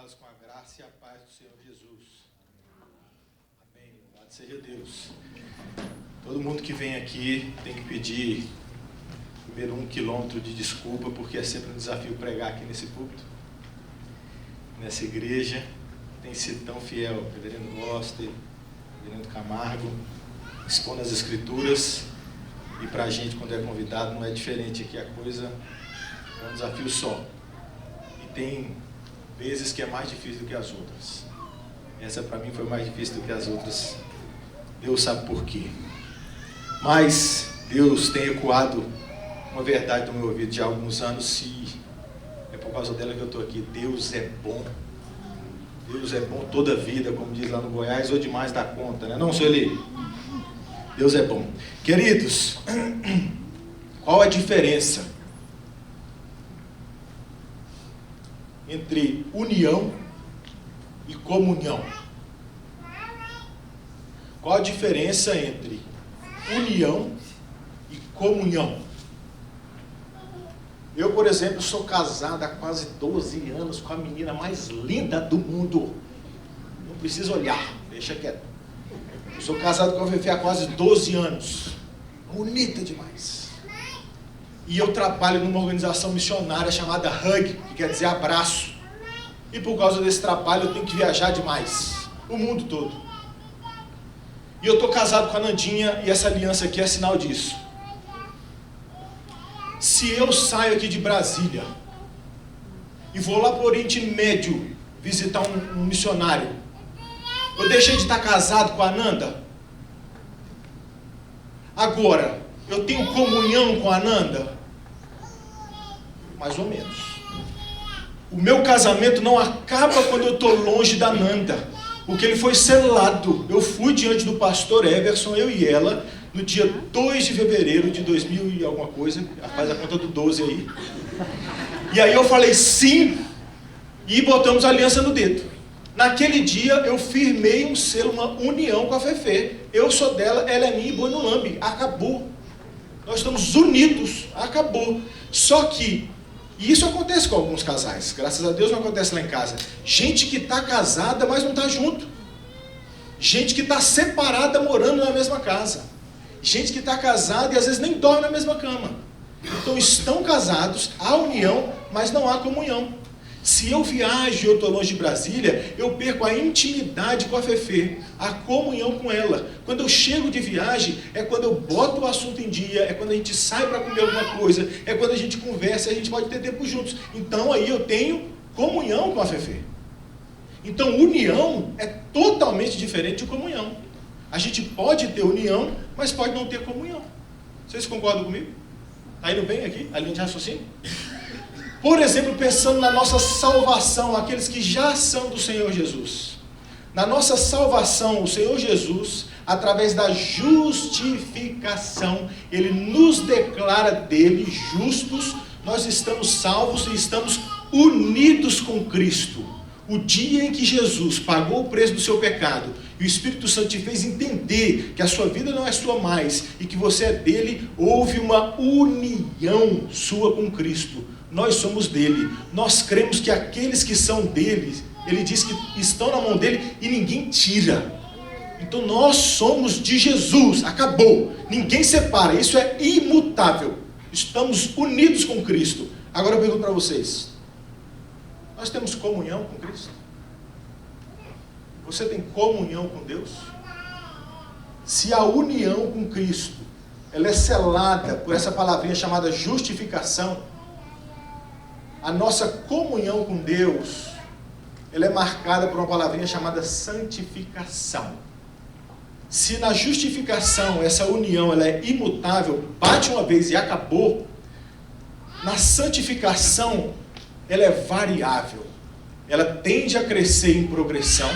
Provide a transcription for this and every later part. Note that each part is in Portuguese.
abençoados com a graça e a paz do Senhor Jesus. Amém. Louvado seja Deus. Todo mundo que vem aqui tem que pedir primeiro 1 quilômetro de desculpa, porque é sempre um desafio pregar aqui nesse púlpito, nessa igreja. Tem sido tão fiel, reverendo Goster, reverendo Camargo, expondo as escrituras. E para a gente, quando é convidado, não é diferente aqui. A coisa é um desafio só. E tem vezes que é mais difícil do que as outras. Essa para mim foi mais difícil do que as outras. Deus sabe por quê. Mas Deus tem ecoado uma verdade no meu ouvido já há alguns anos, e é por causa dela que eu estou aqui. Deus é bom. Deus é bom toda a vida, como diz lá no Goiás, ou demais da conta, né? Não, Sueli? Deus é bom. Queridos, qual a diferença entre união e comunhão? Qual a diferença entre união e comunhão? Eu, por exemplo, sou casado há quase 12 anos com a menina mais linda do mundo. Não precisa olhar, deixa quieto. Eu sou casado com a Fefe há quase 12 anos. Bonita demais. E eu trabalho numa organização missionária chamada Hug, que quer dizer abraço. E por causa desse trabalho eu tenho que viajar demais. O mundo todo. E eu estou casado com a Nandinha, e essa aliança aqui é sinal disso. Se eu saio aqui de Brasília e vou lá para o Oriente Médio visitar um missionário, eu deixei de estar casado com a Nanda? Agora, eu tenho comunhão com a Nanda? Mais ou menos. O meu casamento não acaba quando eu estou longe da Nanda, porque ele foi selado. Eu fui diante do pastor Everson, eu e ela, no dia 2 de fevereiro de 2000 e alguma coisa, faz a conta do 12 aí. E aí eu falei sim, e botamos a aliança no dedo. Naquele dia eu firmei um selo, uma união com a Fefe. Eu sou dela, ela é minha e boi no lambe. Acabou. Nós estamos unidos. Acabou. Só que, e isso acontece com alguns casais, graças a Deus não acontece lá em casa. Gente que está casada, mas não está junto. Gente que está separada, morando na mesma casa. Gente que está casada e às vezes nem dorme na mesma cama. Então estão casados, há união, mas não há comunhão. Se eu viajo e eu estou longe de Brasília, eu perco a intimidade com a Fefe, a comunhão com ela. Quando eu chego de viagem, é quando eu boto o assunto em dia, é quando a gente sai para comer alguma coisa, é quando a gente conversa e a gente pode ter tempo juntos. Então aí eu tenho comunhão com a Fefe. Então união é totalmente diferente de comunhão. A gente pode ter união, mas pode não ter comunhão. Vocês concordam comigo? Está indo bem aqui a linha de raciocínio? Por exemplo, pensando na nossa salvação, aqueles que já são do Senhor Jesus. Na nossa salvação, o Senhor Jesus, através da justificação, Ele nos declara dele justos. Nós estamos salvos e estamos unidos com Cristo. O dia em que Jesus pagou o preço do seu pecado e o Espírito Santo te fez entender que a sua vida não é sua mais e que você é dele, houve uma união sua com Cristo. Nós somos dele. Nós cremos que aqueles que são dele, ele diz que estão na mão dele e ninguém tira. Então nós somos de Jesus. Acabou. Ninguém separa. Isso é imutável. Estamos unidos com Cristo. Agora eu pergunto para vocês. Nós temos comunhão com Cristo? Você tem comunhão com Deus? Se a união com Cristo, ela é selada por essa palavrinha chamada justificação, a nossa comunhão com Deus, ela é marcada por uma palavrinha chamada santificação. Se na justificação essa união ela é imutável, bate uma vez e acabou, na santificação ela é variável. Ela tende a crescer em progressão.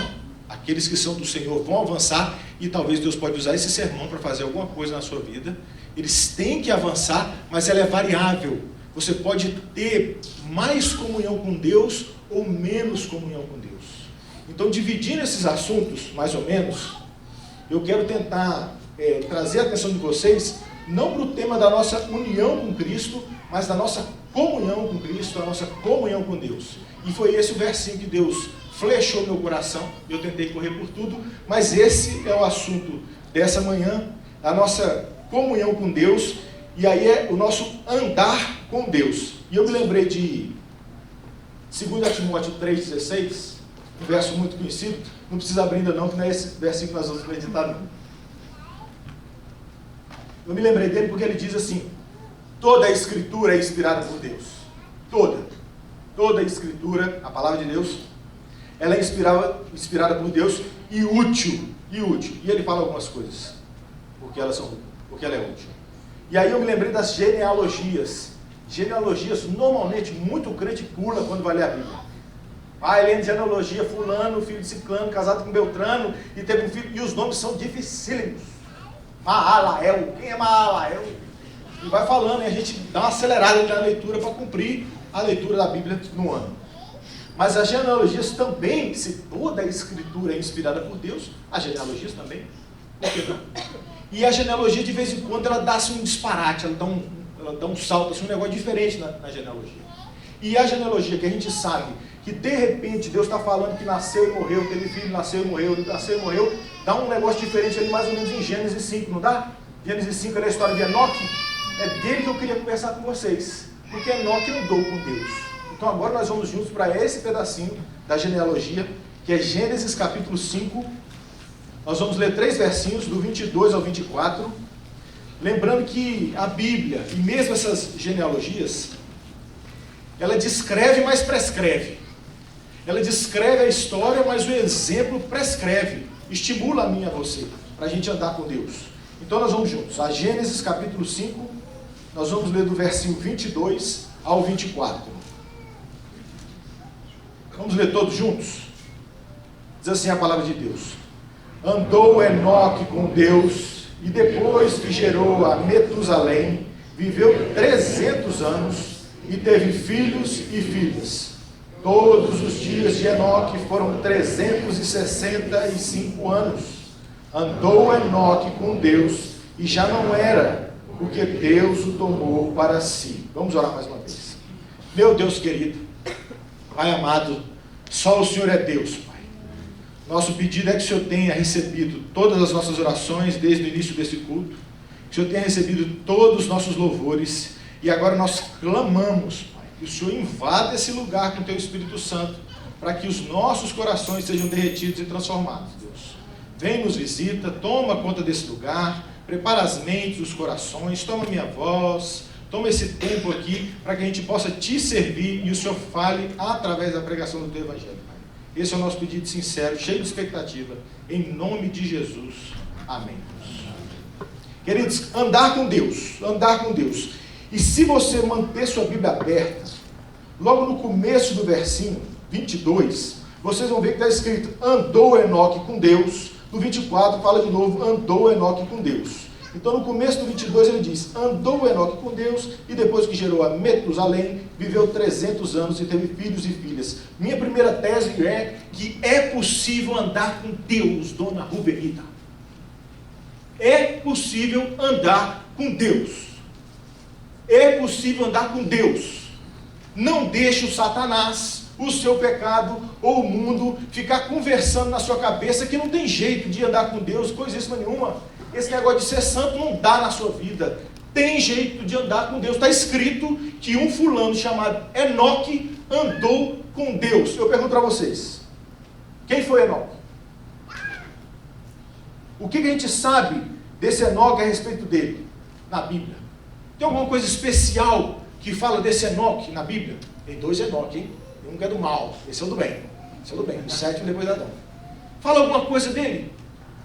Aqueles que são do Senhor vão avançar, e talvez Deus pode usar esse sermão para fazer alguma coisa na sua vida. Eles têm que avançar, mas ela é variável. Você pode ter mais comunhão com Deus ou menos comunhão com Deus. Então, dividindo esses assuntos, mais ou menos, eu quero tentar trazer a atenção de vocês, não para o tema da nossa união com Cristo, mas da nossa comunhão com Cristo, a nossa comunhão com Deus. E foi esse o versinho que Deus flechou meu coração. Eu tentei correr por tudo, mas esse é o assunto dessa manhã, a nossa comunhão com Deus, e aí é o nosso andar com Deus. E eu me lembrei de 2 Timóteo 3,16, um verso muito conhecido, não precisa abrir ainda não, que não é esse versículo que nós vamos meditar não. Eu me lembrei dele porque ele diz assim: toda a Escritura é inspirada por Deus. Toda a Escritura, a palavra de Deus, ela é inspirada por Deus e útil. E ele fala algumas coisas, porque ela é útil. E aí eu me lembrei das genealogias. Genealogias, normalmente, muito crente pula quando vai ler a Bíblia. Lendo genealogia, fulano, filho de ciclano, casado com Beltrano, e teve um filho, e os nomes são dificílimos. Maalael, quem é Maalael? E vai falando, e a gente dá uma acelerada na leitura para cumprir a leitura da Bíblia no ano. Mas as genealogias também, se toda a Escritura é inspirada por Deus, as genealogias também, por que não? E a genealogia, de vez em quando, ela dá assim, um disparate, ela dá um salto, assim, um negócio diferente na genealogia. E a genealogia que a gente sabe que de repente Deus está falando que nasceu e morreu, teve filho, nasceu e morreu, dá um negócio diferente ali mais ou menos em Gênesis 5, não dá? Gênesis 5 é a história de Enoque, é dele que eu queria conversar com vocês, porque Enoque andou com Deus. Então agora nós vamos juntos para esse pedacinho da genealogia, que é Gênesis capítulo 5, nós vamos ler 3 versinhos, do 22 ao 24, lembrando que a Bíblia, e mesmo essas genealogias, ela descreve, mas prescreve. Ela descreve a história, mas o exemplo prescreve. Estimula a mim e a você, para a gente andar com Deus. Então nós vamos juntos. A Gênesis capítulo 5, nós vamos ler do versículo 22 ao 24. Vamos ler todos juntos? Diz assim a palavra de Deus. Andou Enoque com Deus, e depois que gerou a Metusalém, viveu 300 anos, e teve filhos e filhas. Todos os dias de Enoque foram 365 anos. Andou Enoque com Deus, e já não era, porque Deus o tomou para si. Vamos orar mais uma vez. Meu Deus querido, Pai amado, só o Senhor é Deus, Pai. Nosso pedido é que o Senhor tenha recebido todas as nossas orações desde o início desse culto, que o Senhor tenha recebido todos os nossos louvores, e agora nós clamamos, Pai, que o Senhor invada esse lugar com o Teu Espírito Santo, para que os nossos corações sejam derretidos e transformados, Deus. Vem nos visita, toma conta desse lugar, prepara as mentes, os corações, toma minha voz, toma esse tempo aqui, para que a gente possa Te servir e o Senhor fale através da pregação do Teu Evangelho, Pai. Esse é o nosso pedido sincero, cheio de expectativa, em nome de Jesus. Amém. Queridos, andar com Deus, andar com Deus. E se você manter sua Bíblia aberta, logo no começo do versinho 22, vocês vão ver que está escrito, andou Enoque com Deus. No 24 fala de novo, andou Enoque com Deus. Então no começo do 22 ele diz, andou Enoque com Deus, e depois que gerou a Metusalém, viveu 300 anos e teve filhos e filhas. Minha primeira tese é que é possível andar com Deus, dona Rubenita. É possível andar com Deus. É possível andar com Deus. Não deixe o Satanás, o seu pecado ou o mundo ficar conversando na sua cabeça que não tem jeito de andar com Deus, coisíssima nenhuma. Esse negócio de ser santo não dá na sua vida. Tem jeito de andar com Deus. Está escrito que um fulano chamado Enoque andou com Deus. Eu pergunto para vocês, quem foi Enoque? O que a gente sabe desse Enoque a respeito dele na Bíblia? Tem alguma coisa especial que fala desse Enoque na Bíblia? Tem 2 Enoque, hein? Tem um que é do mal, esse é o do bem. Esse é o do bem, o 7º depois de Adão. Fala alguma coisa dele?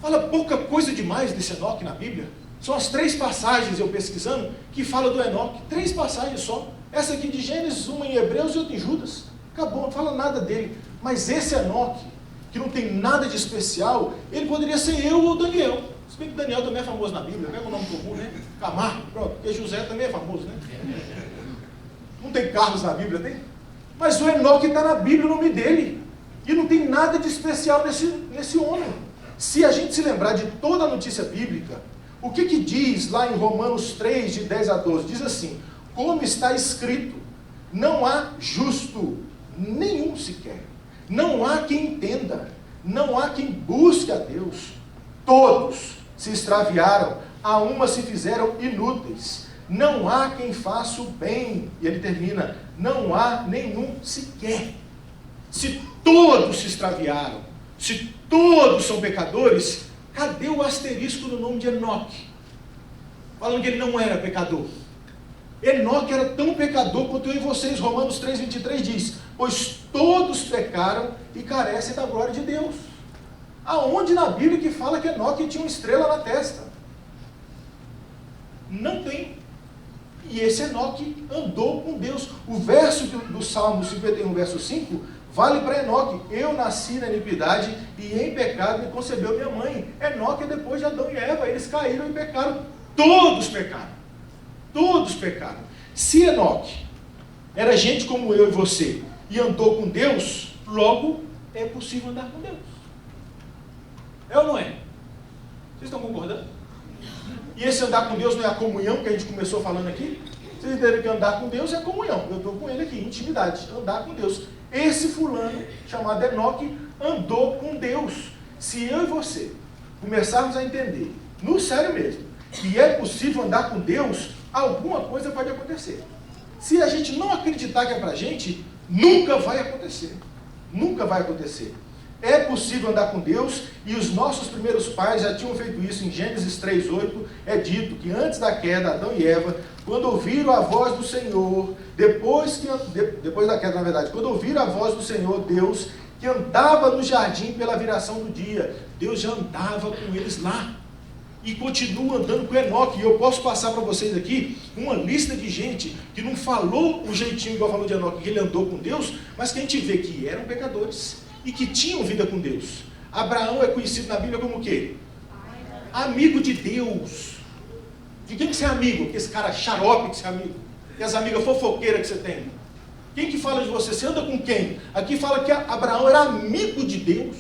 Fala pouca coisa demais desse Enoque na Bíblia. São as 3 passagens, eu pesquisando, que fala do Enoque. 3 passagens só. Essa aqui de Gênesis, uma em Hebreus e outra em Judas. Acabou, não fala nada dele. Mas esse Enoque, que não tem nada de especial, ele poderia ser eu ou Daniel. Se bem que Daniel também é famoso na Bíblia, pega o nome comum, né? Camargo, pronto, porque José também é famoso, né? Não tem Carlos na Bíblia, tem? Mas o Enoque está na Bíblia, o nome dele. E não tem nada de especial nesse homem. Se a gente se lembrar de toda a notícia bíblica, o que diz lá em Romanos 3, de 10 a 12? Diz assim, como está escrito, não há justo, nenhum sequer. Não há quem entenda, não há quem busque a Deus. Todos se extraviaram, a uma se fizeram inúteis. Não há quem faça o bem. E ele termina, não há nenhum sequer. Se todos se extraviaram, se todos são pecadores, cadê o asterisco no nome de Enoque? Falando que ele não era pecador. Enoque era tão pecador quanto eu e vocês. Romanos 3,23 diz, pois todos pecaram e carecem da glória de Deus. Aonde na Bíblia que fala que Enoque tinha uma estrela na testa? Não tem. E esse Enoque andou com Deus. O verso do Salmo 51, verso 5, vale para Enoque. Eu nasci na iniquidade e em pecado me concebeu minha mãe. Enoque é depois de Adão e Eva. Eles caíram e pecaram. Todos pecaram. Todos pecaram. Se Enoque era gente como eu e você e andou com Deus, logo é possível andar com Deus. É ou não é? Vocês estão concordando? E esse andar com Deus não é a comunhão que a gente começou falando aqui? Vocês entenderam que andar com Deus é comunhão. Eu estou com ele aqui, intimidade, andar com Deus. Esse fulano, chamado Enoque, andou com Deus. Se eu e você começarmos a entender, no sério mesmo, que é possível andar com Deus, alguma coisa pode acontecer. Se a gente não acreditar que é pra gente, nunca vai acontecer. Nunca vai acontecer. É possível andar com Deus, e os nossos primeiros pais já tinham feito isso. Em Gênesis 3:8 é dito que antes da queda, Adão e Eva, quando ouviram a voz do Senhor, depois da queda, na verdade, quando ouviram a voz do Senhor, Deus, que andava no jardim pela viração do dia, Deus já andava com eles lá. E continua andando com Enoque. E eu posso passar para vocês aqui uma lista de gente que não falou o jeitinho igual falou de Enoque, que ele andou com Deus, mas que a gente vê que eram pecadores e que tinham vida com Deus. Abraão é conhecido na Bíblia como o quê? Amigo de Deus. De quem que você é amigo? Esse cara xarope que você é amigo? E as amigas fofoqueiras que você tem? Quem que fala de você? Você anda com quem? Aqui fala que Abraão era amigo de Deus.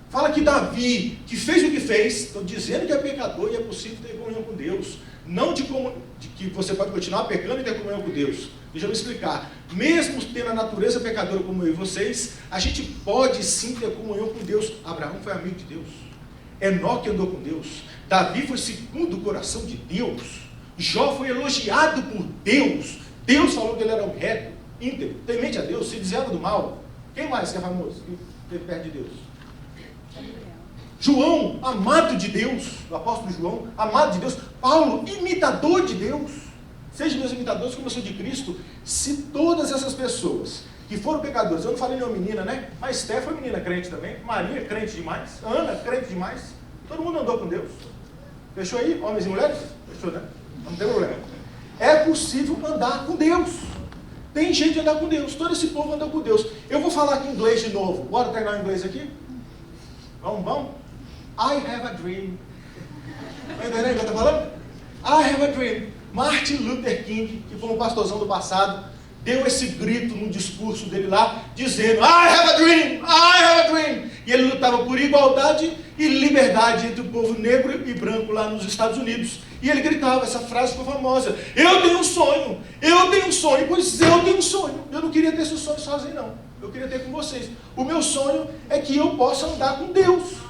Fala que Davi, que fez o que fez, estou dizendo que é pecador e é possível ter comunhão com Deus. Não de que você pode continuar pecando e ter comunhão com Deus. Deixa eu me explicar. Mesmo tendo a natureza pecadora como eu e vocês, a gente pode sim ter comunhão com Deus. Abraão foi amigo de Deus. Enoque andou com Deus. Davi foi segundo o coração de Deus. Jó foi elogiado por Deus. Deus falou que ele era um reto, íntegro, temente a Deus, se desviava do mal. Quem mais que é famoso? Que esteve perto de Deus? João, amado de Deus, o apóstolo João, amado de Deus. Paulo, imitador de Deus. Sejam meus imitadores como eu sou de Cristo. Se todas essas pessoas que foram pecadores, eu não falei nenhuma menina, né? Mas Esté foi menina crente também, Maria, crente demais, Ana, crente demais. Todo mundo andou com Deus. Fechou aí, homens e mulheres? Fechou, né? Não tem problema. É possível andar com Deus. Tem jeito de andar com Deus. Todo esse povo anda com Deus. Eu vou falar aqui em inglês de novo. Bora treinar o inglês aqui? Vamos? I have a dream. Está entendendo o que eu estou falando? I have a dream. Martin Luther King, que foi um pastorzão do passado, deu esse grito no discurso dele lá, dizendo, I have a dream, I have a dream. E ele lutava por igualdade e liberdade entre o povo negro e branco lá nos Estados Unidos. E ele gritava, essa frase ficou famosa, eu tenho um sonho, pois eu tenho um sonho. Eu não queria ter esse sonho sozinho não, eu queria ter com vocês. O meu sonho é que eu possa andar com Deus.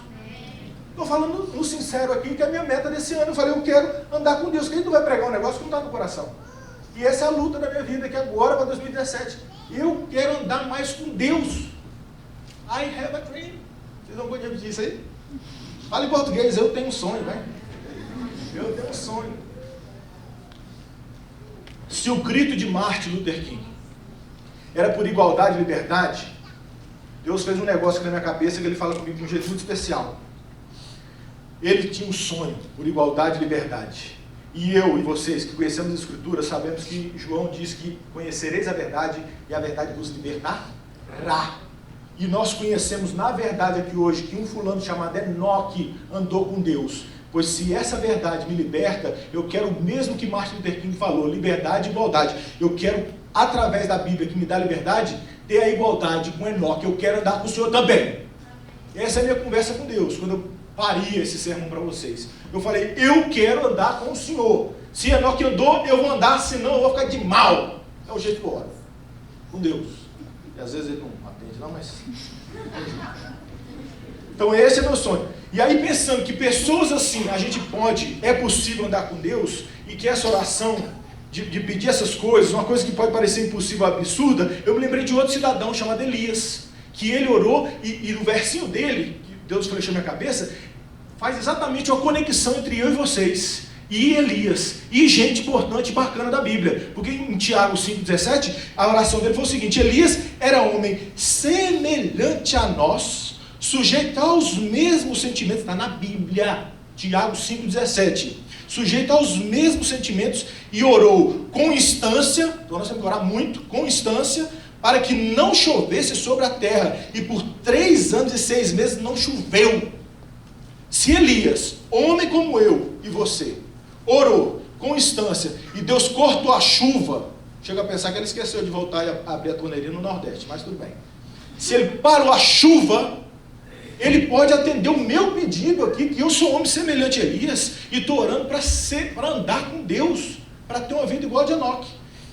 Estou falando no sincero aqui, que é a minha meta desse ano. Eu falei, eu quero andar com Deus. Quem não vai pregar um negócio que não está no coração? E essa é a luta da minha vida, que agora para 2017. Eu quero andar mais com Deus. I have a dream. Vocês não podem repetir isso aí? Fala em português, eu tenho um sonho, né? Eu tenho um sonho. Se o grito de Martin Luther King era por igualdade e liberdade, Deus fez um negócio aqui na minha cabeça que ele fala comigo de um jeito muito especial. Ele tinha um sonho por igualdade e liberdade. E eu e vocês que conhecemos as Escrituras, sabemos que João diz que conhecereis a verdade e a verdade vos libertará. E nós conhecemos na verdade aqui hoje que um fulano chamado Enoque andou com Deus. Pois se essa verdade me liberta, eu quero o mesmo que Martin Luther King falou, liberdade e igualdade. Eu quero, através da Bíblia que me dá liberdade, ter a igualdade com Enoque. Eu quero andar com o Senhor também. Essa é a minha conversa com Deus, quando eu paria esse sermão para vocês. Eu falei, eu quero andar com o Senhor. Se Enoque andou, eu vou andar, senão eu vou ficar de mal. É o jeito que eu oro. Com Deus. E às vezes ele não atende, não, mas... Então esse é meu sonho. E aí pensando que pessoas assim, é possível andar com Deus, e que essa oração de pedir essas coisas, uma coisa que pode parecer impossível, absurda, eu me lembrei de outro cidadão chamado Elias, que ele orou, e no versinho dele, que Deus flechou minha cabeça, faz exatamente uma conexão entre eu e vocês, e Elias, e gente importante e bacana da Bíblia, porque em Tiago 5,17, a oração dele foi o seguinte: Elias era homem semelhante a nós, sujeito aos mesmos sentimentos, está na Bíblia, Tiago 5,17, sujeito aos mesmos sentimentos, e orou com instância, então nós temos que orar muito, com instância, para que não chovesse sobre a terra, e por 3 anos e 6 meses não choveu. Se Elias, homem como eu e você, orou com instância, e Deus cortou a chuva, chega a pensar que ele esqueceu de voltar e abrir a torneirinha no Nordeste, mas tudo bem. Se ele parou a chuva, ele pode atender o meu pedido aqui, que eu sou um homem semelhante a Elias, e estou orando para andar com Deus, para ter uma vida igual a de Enoque.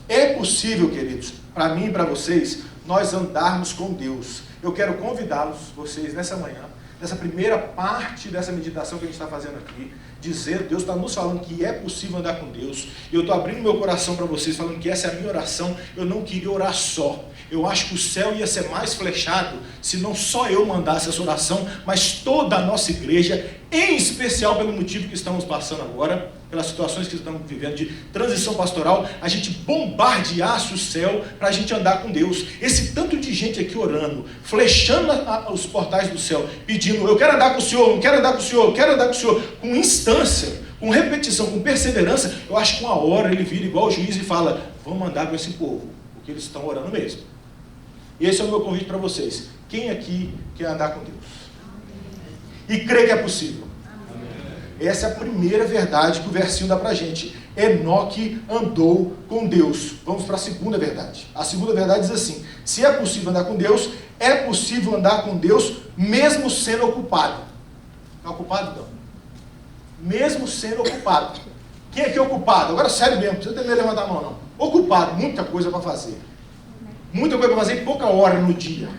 É possível, queridos, para mim e para vocês, nós andarmos com Deus. Eu quero convidá-los, vocês, nessa manhã, nessa primeira parte dessa meditação que a gente está fazendo aqui, dizer, Deus está nos falando que é possível andar com Deus, e eu estou abrindo meu coração para vocês, falando que essa é a minha oração. Eu não queria orar só, eu acho que o céu ia ser mais flechado, se não só eu mandasse essa oração, mas toda a nossa igreja, em especial pelo motivo que estamos passando agora, pelas situações que estamos vivendo de transição pastoral, a gente bombardeasse o céu para a gente andar com Deus. Esse tanto de gente aqui orando, flechando os portais do céu, pedindo, eu quero andar com o Senhor, eu quero andar com o Senhor, eu quero andar com o Senhor, com instância, com repetição, com perseverança. Eu acho que uma hora ele vira igual o juiz e fala, vamos andar com esse povo, porque eles estão orando mesmo. E esse é o meu convite para vocês. Quem aqui quer andar com Deus? E crê que é possível? Essa é a primeira verdade que o versinho dá para a gente. Enoque andou com Deus. Vamos para a segunda verdade. A segunda verdade diz assim: se é possível andar com Deus, é possível andar com Deus mesmo sendo ocupado. Está ocupado, então? Mesmo sendo ocupado. Quem aqui é ocupado? Agora sério mesmo, não precisa ter medo de levantar a mão, não. Ocupado, muita coisa para fazer. Muita coisa para fazer em pouca hora no dia.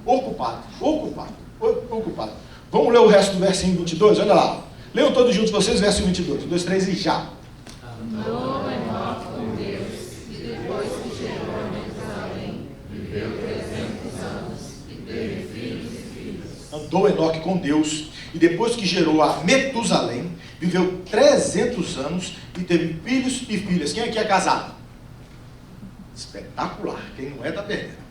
Ocupado, ocupado, ocupado. Vamos ler o resto do versinho 22, olha lá. Leiam todos juntos vocês, verso 22, 1, 2, 3 e já. Andou Enoque com Deus, e depois que chegou a Metusalém, viveu 300 anos, e teve filhos e filhas. Andou Enoque com Deus, e depois que gerou a Metusalém, viveu 300 anos, e teve filhos e filhas. Quem aqui é casado? Espetacular, quem não é está perdendo.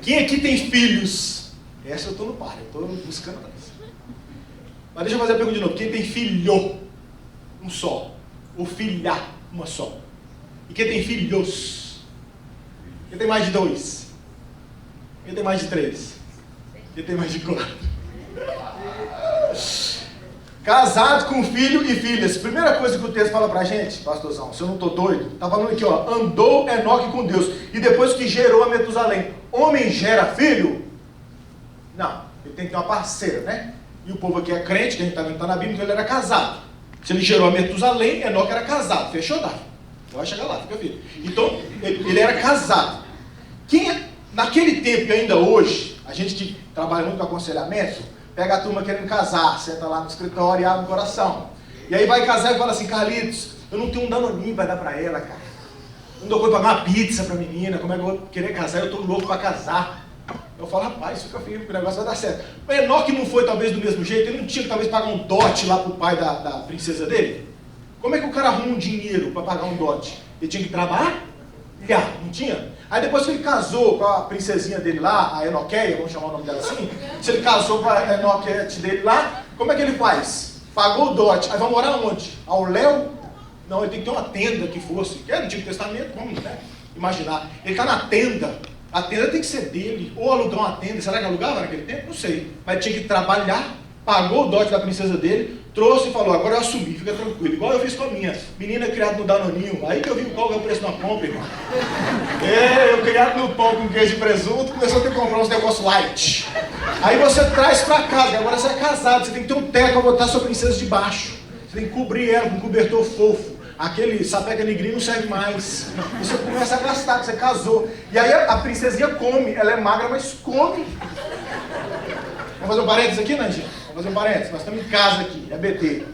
Quem aqui tem filhos? Essa eu estou no par, eu estou buscando atrás. Mas deixa eu fazer a pergunta de novo. Quem tem filho? Um só. Ou filha? Uma só. E quem tem filhos? Quem tem mais de 2? Quem tem mais de 3? Quem tem mais de 4? Casado com filho e filhas. Primeira coisa que o texto fala pra gente, pastorzão, se eu não estou doido, está falando aqui, ó, andou Enoque com Deus, e depois que gerou a Metusalém. Homem gera filho? Não, ele tem que ter uma parceira, né? E o povo aqui é crente, que a gente está vendo na Bíblia, então ele era casado. Se ele gerou a Metusalém, Enoque era casado. Fechou, Davi? Vai chegar lá, fica firme. Então, ele era casado. Naquele tempo e ainda hoje, a gente que trabalha muito com aconselhamento, pega a turma querendo casar, senta lá no escritório e abre o coração. E aí vai casar e fala assim, Carlitos, eu não tenho um danoninho para dar para ela, cara. Eu não dou coisa para pagar uma pizza para a menina, como é que eu vou querer casar? Eu estou louco para casar. Eu falo, rapaz, fica firme, o negócio vai dar certo. O Enoque não foi talvez do mesmo jeito, ele não tinha que talvez pagar um dote lá pro pai da princesa dele? Como é que o cara arruma um dinheiro para pagar um dote? Ele tinha que trabalhar? Não tinha? Aí depois que ele casou com a princesinha dele lá, a Enoqueia, vamos chamar o nome dela assim, se ele casou com a Enoquete dele lá, como é que ele faz? Pagou o dote, aí vai morar onde? Ao léu? Não, ele tem que ter uma tenda que fosse, que é no Antigo Testamento, vamos, né? Imaginar. Ele está na tenda. A tenda tem que ser dele, ou alugar uma tenda. Será que alugava naquele tempo? Não sei. Mas tinha que trabalhar, pagou o dote da princesa dele, trouxe e falou, agora eu assumi, fica tranquilo. Igual eu fiz com a minha. Menina criada no Danoninho, aí que eu vi qual é o preço de uma compra, irmão. Eu criado no pão com queijo e presunto, começou a ter que comprar uns negócios light. Aí você traz pra casa, agora você é casado, você tem que ter um teto pra botar sua princesa debaixo. Você tem que cobrir ela com um cobertor fofo. aquele sapeca negrinho não serve mais. Você começa a gastar, você casou. E aí a princesinha come, ela é magra, mas come. Vamos fazer um parênteses aqui, Nandinha? Vamos fazer um parênteses, nós estamos em casa aqui, é BT.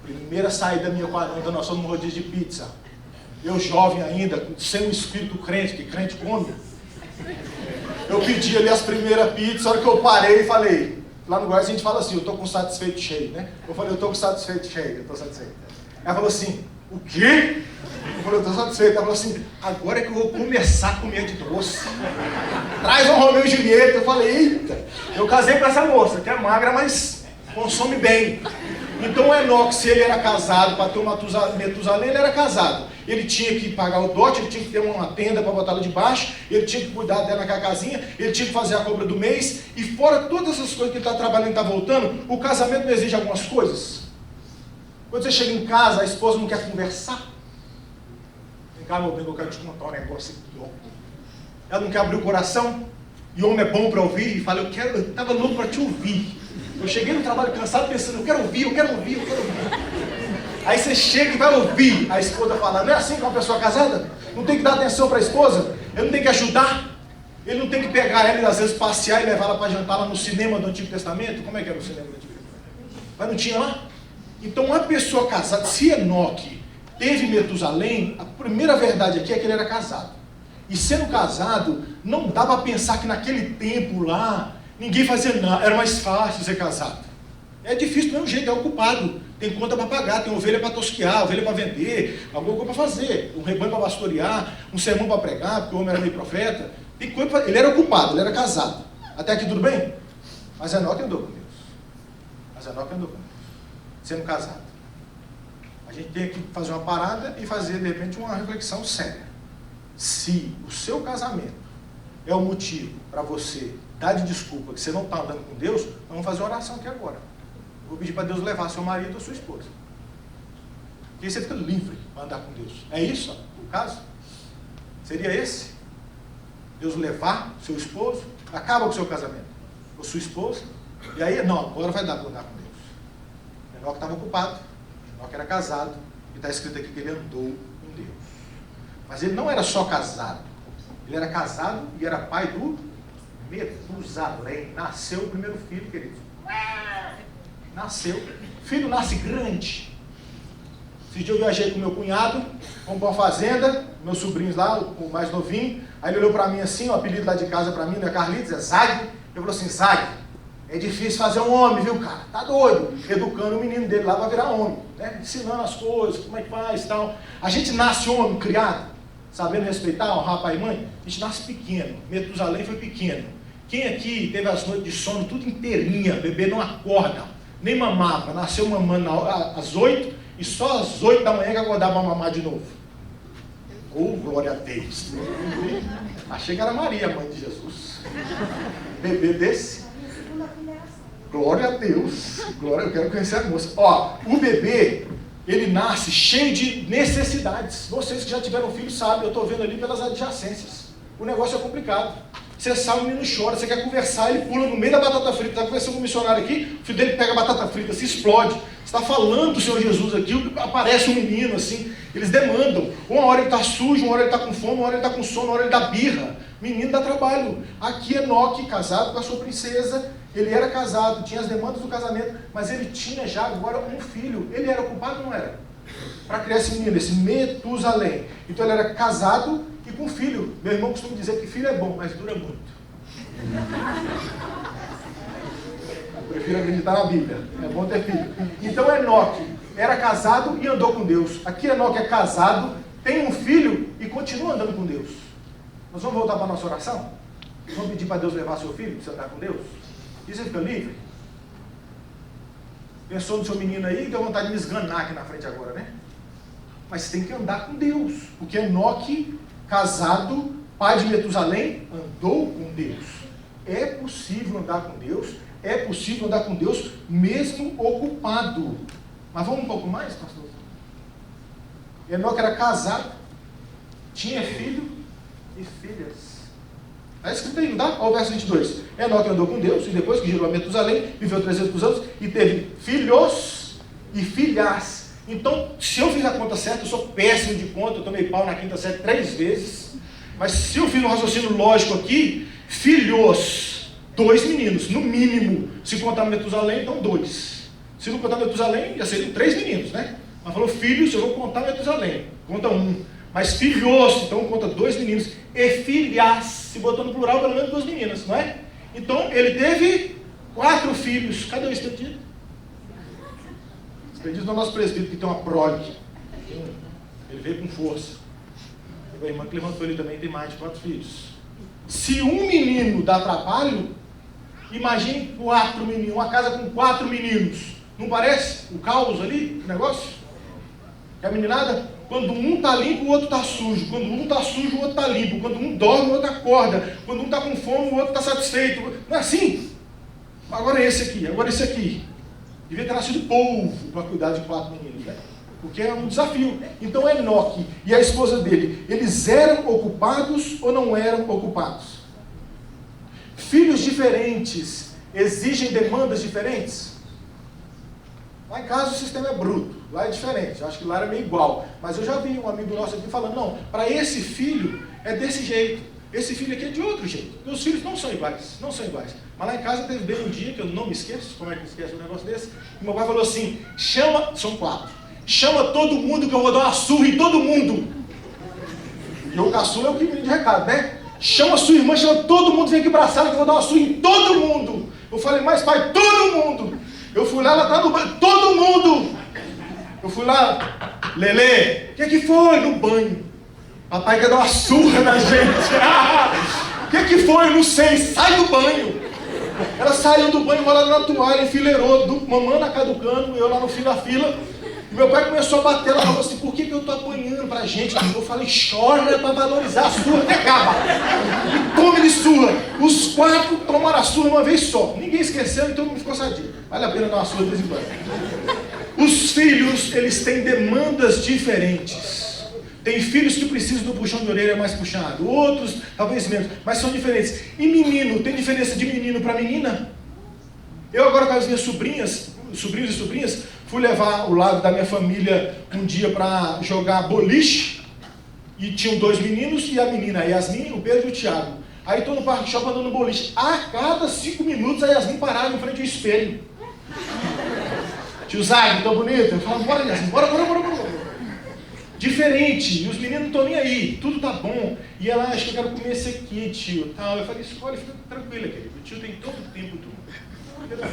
Primeira saída minha com a Nanda, nós somos no rodízio de pizza. Eu jovem ainda, sem o espírito crente, que crente come. Eu pedi ali as primeiras pizzas, a hora que eu parei e falei, lá no Goiás a gente fala assim, eu tô com satisfeito cheio, né? Eu falei, eu tô com satisfeito cheio, eu tô satisfeito. Ela falou assim, o quê? Eu falei, eu tô satisfeito. Ela falou assim, agora é que eu vou começar a comer de doce. Traz um Romeu e Julieta. Eu falei, eita, eu casei com essa moça, que é magra, mas consome bem. Então o Enoque, se ele era casado, para ter o Metusalém, ele era casado. Ele tinha que pagar o dote, ele tinha que ter uma tenda para botar ela debaixo, ele tinha que cuidar dela naquela casinha, ele tinha que fazer a cobra do mês, e fora todas essas coisas que ele está trabalhando e está voltando, o casamento não exige algumas coisas. Quando você chega em casa, a esposa não quer conversar. Vem cá, meu bem, eu quero te contar um negócio aqui, ó. Ela não quer abrir o coração, e o homem é bom para ouvir, e fala, eu estava louco para te ouvir. Eu cheguei no trabalho cansado pensando, eu quero ouvir. Aí você chega e vai ouvir. A esposa fala, não é assim com uma pessoa casada? Não tem que dar atenção para a esposa? Ele não tem que ajudar? Ele não tem que pegar ela e às vezes passear e levar ela para jantar lá no cinema do Antigo Testamento? Como é que era o cinema do Antigo Testamento? Mas não tinha lá? Então uma pessoa casada, se Enoque teve Metusalém, a primeira verdade aqui é que ele era casado. E sendo casado, não dá para pensar que naquele tempo lá, ninguém fazia nada, era mais fácil ser casado. É difícil do mesmo jeito, é ocupado. Tem conta para pagar, tem ovelha para tosquear, ovelha para vender, alguma coisa para fazer, um rebanho para pastorear, um sermão para pregar, porque o homem era meio profeta. Tem coisa pra... Ele era ocupado, ele era casado. Até aqui tudo bem? Mas Enoque andou com Deus. Sendo casado. A gente tem que fazer uma parada e fazer, de repente, uma reflexão séria. Se o seu casamento é o motivo para você dar de desculpa que você não está andando com Deus, vamos fazer uma oração aqui agora. Eu vou pedir para Deus levar seu marido ou sua esposa. Porque aí você fica livre para andar com Deus. É isso o caso? Seria esse? Deus levar seu esposo, acaba com o seu casamento, ou sua esposa, e aí, não, agora vai dar para andar com Deus. Enoque estava ocupado, Enoque era casado, e está escrito aqui que ele andou com Deus. Mas ele não era só casado, ele era casado e era pai do Metusalém. Nasceu o primeiro filho, querido. Nasceu. Filho nasce grande. Esse dia eu viajei com meu cunhado, fomos para uma fazenda, meus sobrinhos lá, o mais novinho. Aí ele olhou para mim assim, o apelido lá de casa para mim não é Carlitos, é Zag. Ele falou assim, Zag, é difícil fazer um homem, viu, cara? Tá doido. Educando o menino dele lá para virar homem, né? Ensinando as coisas, como é que faz e tal. A gente nasce homem, criado, sabendo respeitar, honrar pai e mãe. A gente nasce pequeno. Metusalém foi pequeno. Quem aqui teve as noites de sono tudo inteirinha, bebê não acorda, nem mamava, nasceu mamando às 8 e só às 8 da manhã que acordava para mamar de novo. Oh, glória a Deus. Achei que era Maria, mãe de Jesus. Bebê desse. Glória a Deus. Glória, eu quero conhecer a moça. Ó, o bebê, ele nasce cheio de necessidades. Vocês que já tiveram filho sabem, eu estou vendo ali pelas adjacências. O negócio é complicado. Você sai, o menino chora, você quer conversar, ele pula no meio da batata frita. Está conversando com um missionário aqui, o filho dele pega a batata frita, se explode. Você está falando do Senhor Jesus aqui, aparece um menino assim, eles demandam. Uma hora ele está sujo, uma hora ele está com fome, uma hora ele está com sono, uma hora ele dá birra. Menino dá trabalho. Aqui Enoque, casado com a sua princesa, ele era casado, tinha as demandas do casamento, mas ele tinha já agora um filho. Ele era ocupado ou não era? Para criar esse menino, esse Metusalém. Então ele era casado e com filho. Meu irmão costuma dizer que filho é bom, mas dura muito. Eu prefiro acreditar na Bíblia. É bom ter filho. Então Enoque era casado e andou com Deus. Aqui Enoque é casado, tem um filho e continua andando com Deus. Nós vamos voltar para a nossa oração? Vamos pedir para Deus levar seu filho para você andar com Deus? E você fica livre? Pensou no seu menino aí e deu vontade de me esganar aqui na frente agora, né? Mas tem que andar com Deus. Porque Enoque, casado, pai de Metusalém, andou com Deus. É possível andar com Deus. É possível andar com Deus mesmo ocupado. Mas vamos um pouco mais, pastor? Enoque era casado, tinha filho e filhas. Está escrito aí, não dá? Olha o verso 22. Enoque andou com Deus, e depois que gerou a Metusalém, viveu 300 anos, e teve filhos e filhas. Então, se eu fiz a conta certa, eu sou péssimo de conta, eu tomei pau na quinta série 3 vezes, mas se eu fiz um raciocínio lógico aqui, filhos, 2 meninos, no mínimo. Se contar Metusalém, então 2. Se não contar Metusalém, já seriam 3 meninos, né? Mas falou filhos, eu vou contar Metusalém, conta 1. Mas filhos, então conta 2 meninos. E filhas, se botou no plural, pelo menos 2 meninas, não é? Então, ele teve 4 filhos. Cadê o expedito? O expedito é o nosso presbítero, que tem uma prole. Ele veio com força. A irmã que levantou ele também tem mais de 4 filhos. Se um menino dá trabalho, imagine 4 meninos, uma casa com 4 meninos. Não parece o caos ali, o negócio? E a meninada, quando um está limpo, o outro está sujo. Quando um está sujo, o outro está limpo. Quando um dorme, o outro acorda. Quando um está com fome, o outro está satisfeito. Não é assim? Agora esse aqui, agora esse aqui. Devia ter nascido polvo para cuidar de 4 meninos, né? Porque é um desafio. Então Enoque e a esposa dele, eles eram ocupados ou não eram ocupados? Filhos diferentes exigem demandas diferentes? Lá em casa o sistema é bruto, lá é diferente, eu acho que lá era meio igual. Mas eu já vi um amigo nosso aqui falando, não, para esse filho é desse jeito, esse filho aqui é de outro jeito. Meus filhos não são iguais, não são iguais. Mas lá em casa teve bem um dia, que eu não me esqueço, como é que esquece um negócio desse? E meu pai falou assim, são 4, chama todo mundo que eu vou dar uma surra em todo mundo. E o caçula é o que me de recado, né? Chama sua irmã, chama todo mundo, vem aqui pra sala que eu vou dar uma surra em todo mundo. Eu falei, mas pai, todo mundo. Eu fui lá, ela tá no banho, todo mundo. Eu fui lá, Lelê, o que foi? No banho. Papai quer dar uma surra na gente. O que foi? Eu não sei, sai do banho. Ela saiu do banho, molhada na toalha, enfileirou, mamãe na caducando, eu lá no fim da fila. E meu pai começou a bater, ela falou assim, por que eu tô apanhando pra gente? Eu falei, chora pra valorizar a surra até acaba. E tome de surra. Os 4 tomaram a surra uma vez só. Ninguém esqueceu, então não ficou sadio. Vale a pena dar uma surra de vez em quando. Os filhos, eles têm demandas diferentes. Tem filhos que precisam do puxão de orelha mais puxado, outros talvez menos, mas são diferentes. E menino, tem diferença de menino para menina? Eu agora com as minhas sobrinhos e sobrinhas, fui levar o lado da minha família um dia para jogar boliche, e tinham 2 meninos e a menina, a Yasmin, o Pedro e o Thiago. Aí estou no parque shopping andando no boliche. A cada 5 minutos a Yasmin parava em frente ao espelho. Tio Zag, tão bonito? Eu falava, bora Yasmin, bora. Diferente, e os meninos não estão nem aí, tudo tá bom. E ela, acho que eu quero comer esse aqui, tio. Eu falei, escolhe, fica tranquila, querido. O tio tem todo o tempo do mundo.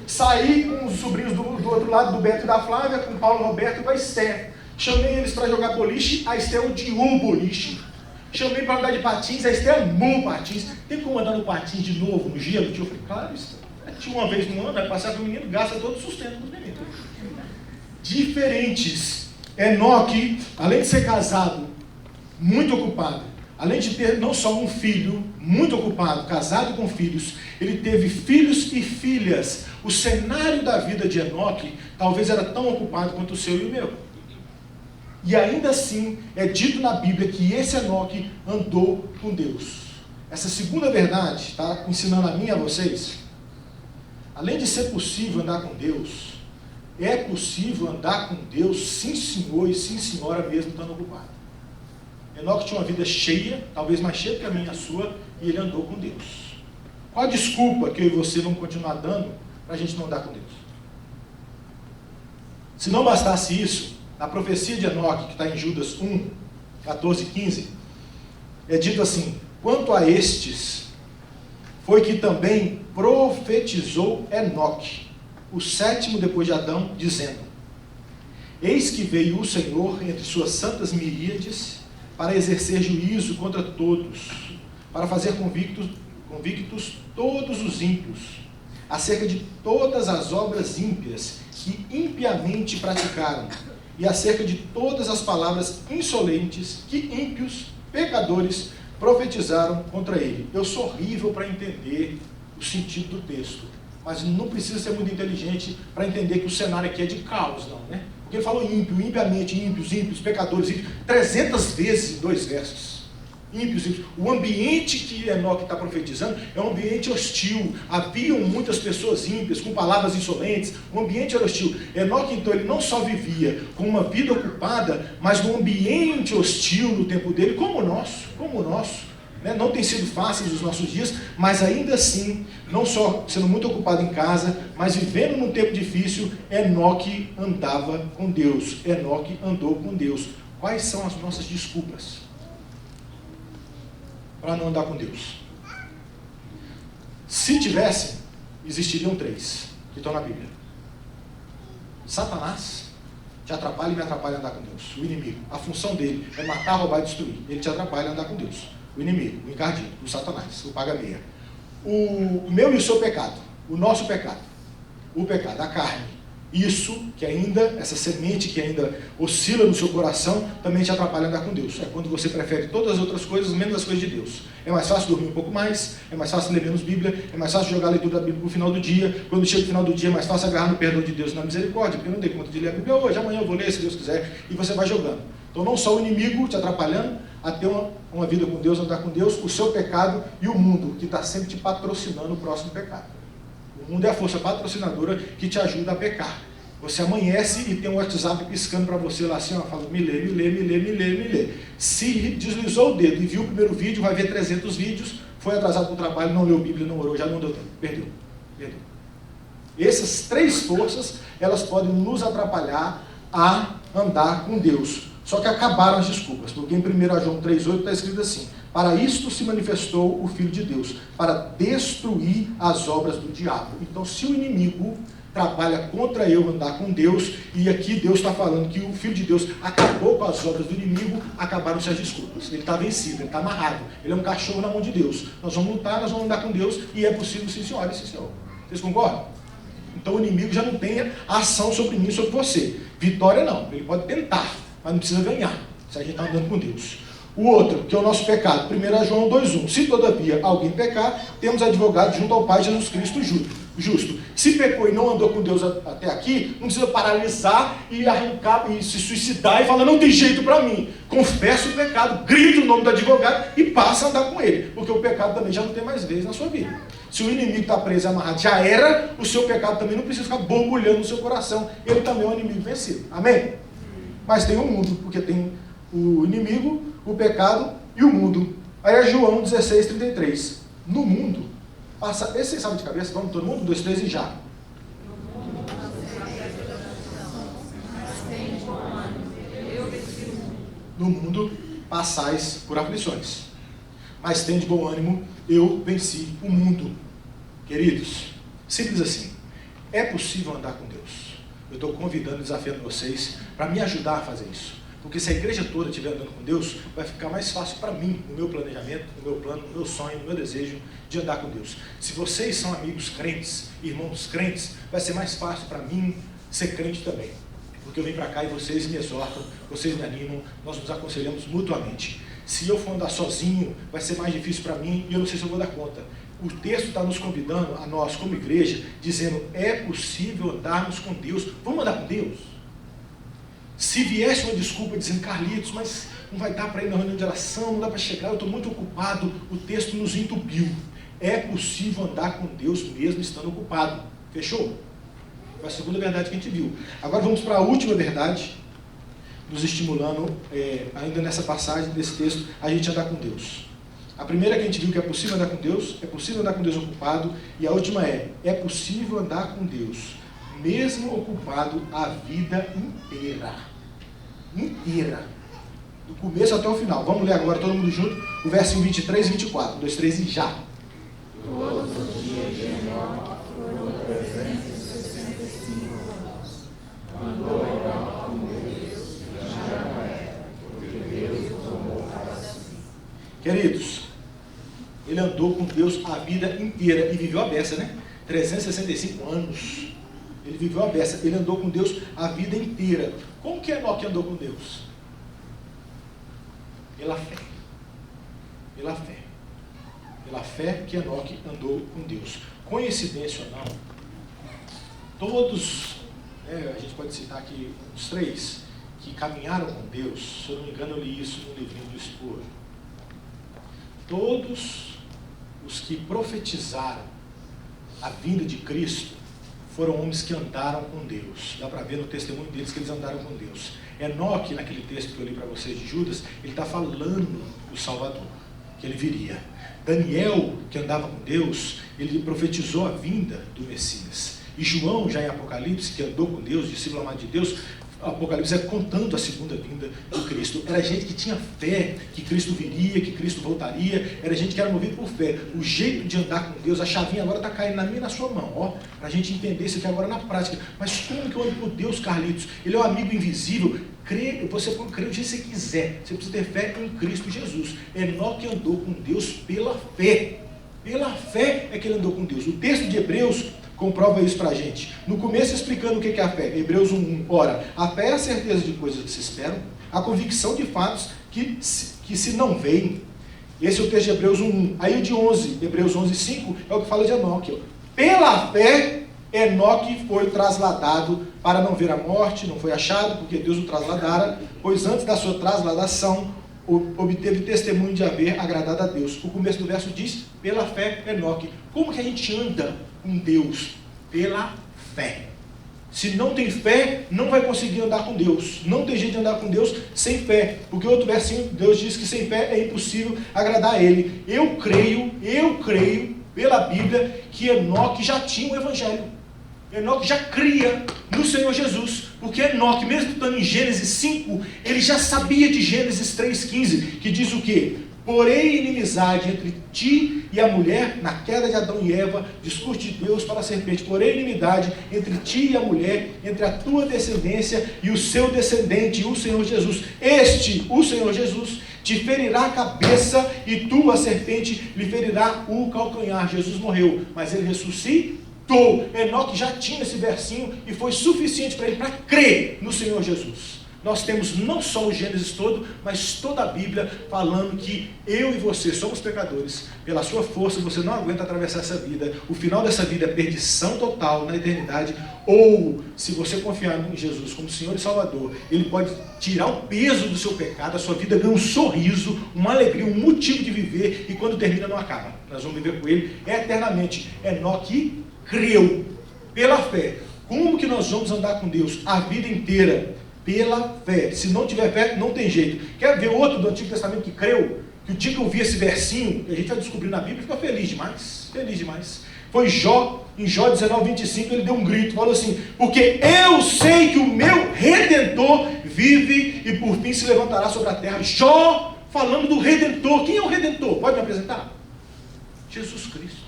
Saí com os sobrinhos do outro lado, do Beto e da Flávia, com o Paulo Roberto e com a Esther. Chamei eles para jogar boliche, a Esther odiou o boliche. Chamei para andar de patins, a Esther amou patins. Tem como andar no patins de novo, no gelo? Tio, eu falei, claro, Esther. Tinha uma vez no ano, vai passar para o menino, gasta todo o sustento dos meninos. Diferentes. Enoque, além de ser casado, muito ocupado, além de ter não só um filho, muito ocupado, casado com filhos, ele teve filhos e filhas. O cenário da vida de Enoque talvez era tão ocupado quanto o seu e o meu. E ainda assim, é dito na Bíblia que esse Enoque andou com Deus. Essa segunda verdade, está ensinando a mim e a vocês, além de ser possível andar com Deus, é possível andar com Deus, sim senhor e sim senhora, mesmo estando ocupado. Enoque tinha uma vida cheia, talvez mais cheia que a minha e a sua, e ele andou com Deus. Qual a desculpa que eu e você vamos continuar dando para a gente não andar com Deus? Se não bastasse isso, na profecia de Enoque, que está em Judas 1, 14 e 15, é dito assim, quanto a estes, foi que também profetizou Enoque, o 7º depois de Adão, dizendo, eis que veio o Senhor entre suas santas miríades para exercer juízo contra todos, para fazer convictos todos os ímpios, acerca de todas as obras ímpias que impiamente praticaram, e acerca de todas as palavras insolentes que ímpios, pecadores, profetizaram contra ele. Eu sou horrível para entender o sentido do texto, mas não precisa ser muito inteligente para entender que o cenário aqui é de caos, não, né? Porque ele falou ímpio, impiamente, ímpios, pecadores, ímpios, 300 vezes em 2 versos. ímpios. O ambiente que Enoque está profetizando é um ambiente hostil. Haviam muitas pessoas ímpias, com palavras insolentes. O ambiente era hostil. Enoque, então, ele não só vivia com uma vida ocupada, mas num ambiente hostil no tempo dele, como o nosso. Não tem sido fácil os nossos dias, mas ainda assim, não só sendo muito ocupado em casa, mas vivendo num tempo difícil, Enoque andava com Deus. Enoque andou com Deus. Quais são as nossas desculpas para não andar com Deus? Se tivessem, existiriam 3 que estão na Bíblia. Satanás te atrapalha e me atrapalha a andar com Deus. O inimigo, a função dele é matar, roubar e destruir. Ele te atrapalha a andar com Deus. O inimigo, o encardido, o Satanás, o paga-meia. O meu e o seu pecado, o nosso pecado, o pecado, a carne, isso que ainda, essa semente que ainda oscila no seu coração, também te atrapalha a andar com Deus. É quando você prefere todas as outras coisas, menos as coisas de Deus. É mais fácil dormir um pouco mais, é mais fácil ler menos Bíblia, é mais fácil jogar a leitura da Bíblia no final do dia. Quando chega o final do dia, é mais fácil agarrar no perdão de Deus e na misericórdia, porque eu não dei conta de ler a Bíblia hoje, amanhã eu vou ler, se Deus quiser, e você vai jogando. Então não só o inimigo te atrapalhando a ter uma vida com Deus, andar com Deus, o seu pecado e o mundo, que está sempre te patrocinando o próximo pecado. O mundo é a força patrocinadora que te ajuda a pecar. Você amanhece e tem um WhatsApp piscando para você lá assim, ó, fala, me lê. Se deslizou o dedo e viu o primeiro vídeo, vai ver 300 vídeos, foi atrasado para o trabalho, não leu Bíblia, não orou, já não deu tempo, perdeu. Essas 3 forças, elas podem nos atrapalhar a andar com Deus. Só que acabaram as desculpas, porque em 1 João 3,8 está escrito assim: para isto se manifestou o Filho de Deus, para destruir as obras do diabo. Então, se o inimigo trabalha contra eu andar com Deus, e aqui Deus está falando que o Filho de Deus acabou com as obras do inimigo, acabaram-se as desculpas. Ele está vencido, ele está amarrado, ele é um cachorro na mão de Deus. Nós vamos lutar, nós vamos andar com Deus, e é possível, sim senhora e sim senhor. Vocês concordam? Então o inimigo já não tem ação sobre mim, sobre você. Vitória não, ele pode tentar, mas não precisa ganhar, se a gente está andando com Deus. O outro, que é o nosso pecado, 1 João 2,1. Se todavia alguém pecar, temos advogado junto ao Pai, Jesus Cristo justo. Se pecou e não andou com Deus até aqui, não precisa paralisar e arrancar e se suicidar e falar, não tem jeito para mim. Confessa o pecado, grita o nome do advogado e passa a andar com ele, porque o pecado também já não tem mais vez na sua vida. Se o inimigo está preso e amarrado, já era, o seu pecado também não precisa ficar borbulhando no seu coração. Ele também é um inimigo vencido. Amém? Mas tem o mundo, porque tem o inimigo, o pecado e o mundo. Aí é João 16:33. No mundo, passa, esse vocês sabem de cabeça, vamos todo mundo, 1, 2, 3 e já. No mundo passais por aflições, mas tem de bom ânimo, eu venci o mundo. Queridos, simples assim. É possível andar com Deus. Eu estou convidando, desafiando vocês para me ajudar a fazer isso. Porque se a igreja toda estiver andando com Deus, vai ficar mais fácil para mim, no meu planejamento, no meu plano, no meu sonho, no meu desejo de andar com Deus. Se vocês são amigos crentes, irmãos crentes, vai ser mais fácil para mim ser crente também. Porque eu venho para cá e vocês me exortam, vocês me animam, nós nos aconselhamos mutuamente. Se eu for andar sozinho, vai ser mais difícil para mim e eu não sei se eu vou dar conta. O texto está nos convidando, a nós como igreja, dizendo, é possível andarmos com Deus. Vamos andar com Deus? Se viesse uma desculpa dizendo, Carlitos, mas não vai dar para ir na reunião de oração, não dá para chegar, eu estou muito ocupado, o texto nos entupiu. É possível andar com Deus mesmo estando ocupado. Fechou? Foi a segunda verdade que a gente viu. Agora vamos para a última verdade, nos estimulando, ainda nessa passagem, desse texto, a gente andar com Deus. A primeira que a gente viu que é possível andar com Deus, é possível andar com Deus ocupado, e a última é possível andar com Deus mesmo ocupado a vida inteira. Inteira. Do começo até o final. Vamos ler agora todo mundo junto, o verso 23 e 24. 1, 2, 3 e já. Todos os dias de Enoque foram 365 anos. Andou Enoque com Deus, já não era, porque Deus o tomou para si. Queridos, ele andou com Deus a vida inteira e viveu a beça, né? 365 anos. Ele viveu a beça, ele andou com Deus a vida inteira. Como que Enoque andou com Deus? Pela fé. Pela fé. Pela fé que Enoque andou com Deus. Coincidência ou não, todos, a gente pode citar aqui uns 3, que caminharam com Deus, se eu não me engano eu li isso no livrinho do Spurgeon. Todos os que profetizaram a vinda de Cristo foram homens que andaram com Deus. Dá para ver no testemunho deles que eles andaram com Deus. Enoque, naquele texto que eu li para vocês de Judas, ele está falando do Salvador, que ele viria. Daniel, que andava com Deus, ele profetizou a vinda do Messias. E João, já em Apocalipse, que andou com Deus, discípulo amado de Deus, Apocalipse é contando a segunda vinda de Cristo. Era gente que tinha fé que Cristo viria, que Cristo voltaria. Era gente que era movido por fé. O jeito de andar com Deus, a chavinha agora está caindo na minha e na sua mão, ó, para a gente entender isso aqui agora na prática. Mas como que eu ando por Deus, Carlitos? Ele é o amigo invisível. Você pode crer o dia que você quiser. Você precisa ter fé em Cristo Jesus. Enoque andou com Deus pela fé. Pela fé é que ele andou com Deus. O texto de Hebreus comprova isso para a gente. No começo explicando o que é a fé. Hebreus 1:1. Ora, a fé é a certeza de coisas que se esperam, a convicção de fatos que se não veem. Esse é o texto de Hebreus 1:1. Aí o de 11, Hebreus 11:5, é o que fala de Enoque. Ó. Pela fé, Enoque foi trasladado para não ver a morte, não foi achado, porque Deus o trasladara, pois antes da sua trasladação, obteve testemunho de haver agradado a Deus. O começo do verso diz, pela fé, Enoque. Como que a gente anda com Deus? Pela fé. Se não tem fé, não vai conseguir andar com Deus. Não tem jeito de andar com Deus sem fé. Porque outro versinho, Deus diz que sem fé é impossível agradar a Ele. Eu creio, pela Bíblia, que Enoque já tinha o Evangelho. Enoque já cria no Senhor Jesus, porque Enoque, mesmo estando em Gênesis 5, ele já sabia de Gênesis 3,15, que diz o quê? Porém, inimizade entre ti e a mulher, na queda de Adão e Eva, discurso de Deus para a serpente, porém, inimidade entre ti e a mulher, entre a tua descendência e o seu descendente, o Senhor Jesus. O Senhor Jesus, te ferirá a cabeça e tu, a serpente, lhe ferirá o calcanhar. Jesus morreu, mas ele ressuscitou. Enoque já tinha esse versinho e foi suficiente para ele para crer no Senhor Jesus. Nós temos não só o Gênesis todo, mas toda a Bíblia falando que eu e você somos pecadores. Pela sua força você não aguenta atravessar essa vida. O final dessa vida é perdição total na eternidade. Ou, se você confiar em Jesus como Senhor e Salvador, Ele pode tirar o peso do seu pecado, a sua vida ganha um sorriso, uma alegria, um motivo de viver, e quando termina não acaba. Nós vamos viver com Ele eternamente. Enoque creu pela fé. Como que nós vamos andar com Deus a vida inteira? Pela fé. Se não tiver fé, não tem jeito. Quer ver outro do Antigo Testamento que creu? Que o dia que eu vi esse versinho, que a gente vai descobrir na Bíblia, fica feliz demais. Feliz demais. Foi Jó, em Jó 19:25, ele deu um grito, falou assim, porque eu sei que o meu Redentor vive e por fim se levantará sobre a terra. Jó falando do Redentor. Quem é o Redentor? Pode me apresentar? Jesus Cristo.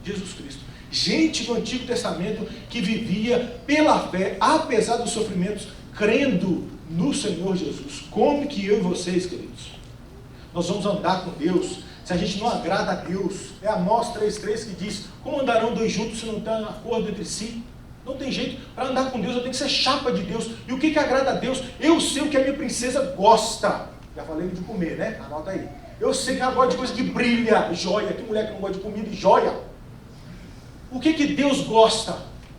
Jesus Cristo. Gente do Antigo Testamento que vivia pela fé, apesar dos sofrimentos, crendo no Senhor Jesus. Como que eu e vocês, queridos, nós vamos andar com Deus se a gente não agrada a Deus? É Amós 3,3 que diz, como andarão dois juntos se não tem acordo entre si? Não tem jeito. Para andar com Deus eu tenho que ser chapa de Deus. E o que agrada a Deus? Eu sei o que a minha princesa gosta. Já falei de comer, né? Anota aí. Eu sei que ela gosta de coisa que brilha, joia. Que mulher que não gosta de comida e joia? O que Deus gosta?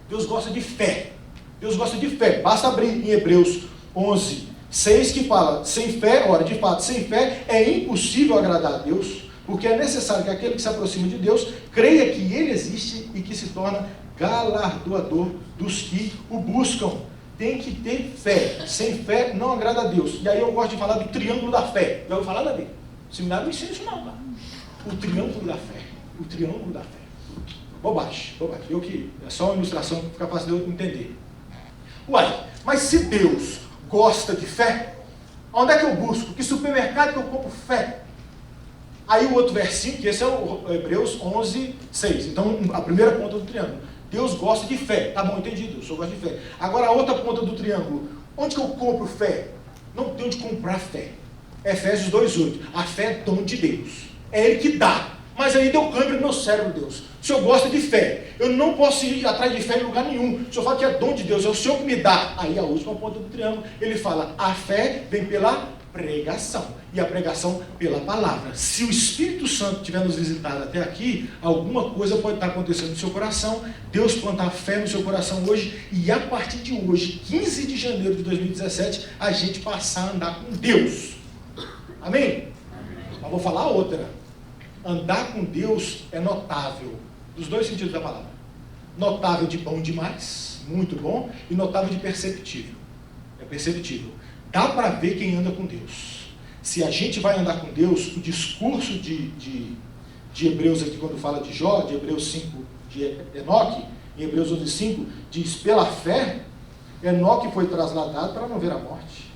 Deus gosta de fé. Deus gosta de fé. Basta abrir em Hebreus 11:6 que fala, sem fé, ora, de fato, sem fé é impossível agradar a Deus, porque é necessário que aquele que se aproxima de Deus creia que Ele existe e que se torna galardoador dos que o buscam. Tem que ter fé. Sem fé não agrada a Deus. E aí eu gosto de falar do triângulo da fé. Já ouviu falar, Davi? O seminário não ensina isso não, cara. O triângulo da fé. O triângulo da fé. Bobagem. Eu que é só uma ilustração que fica fácil de eu entender. Uai, mas se Deus gosta de fé, onde é que eu busco? Que supermercado que eu compro fé? Aí o outro versinho, que esse é o Hebreus 11:6. Então, a primeira ponta do triângulo. Deus gosta de fé. Tá bom, entendido. O senhor gosta de fé. Agora, a outra ponta do triângulo. Onde que eu compro fé? Não tem onde comprar fé. Efésios 2:8. A fé é dom de Deus. É Ele que dá. Mas aí deu câimbra no meu cérebro, Deus. O Senhor gosta de fé. Eu não posso ir atrás de fé em lugar nenhum. O Senhor fala que é dom de Deus. É o Senhor que me dá. Aí a última ponta do triângulo. Ele fala, a fé vem pela pregação. E a pregação pela palavra. Se o Espírito Santo tiver nos visitado até aqui, alguma coisa pode estar acontecendo no seu coração. Deus plantar fé no seu coração hoje. E a partir de hoje, 15 de janeiro de 2017, a gente passar a andar com Deus. Amém? Mas vou falar outra. Andar com Deus é notável, dos dois sentidos da palavra. Notável de bom demais, muito bom, e notável de perceptível. É perceptível. Dá para ver quem anda com Deus. Se a gente vai andar com Deus, o discurso de Hebreus aqui, quando fala de Jó, de Hebreus 5, de Enoque, em Hebreus 11:5, diz, pela fé, Enoque foi trasladado para não ver a morte.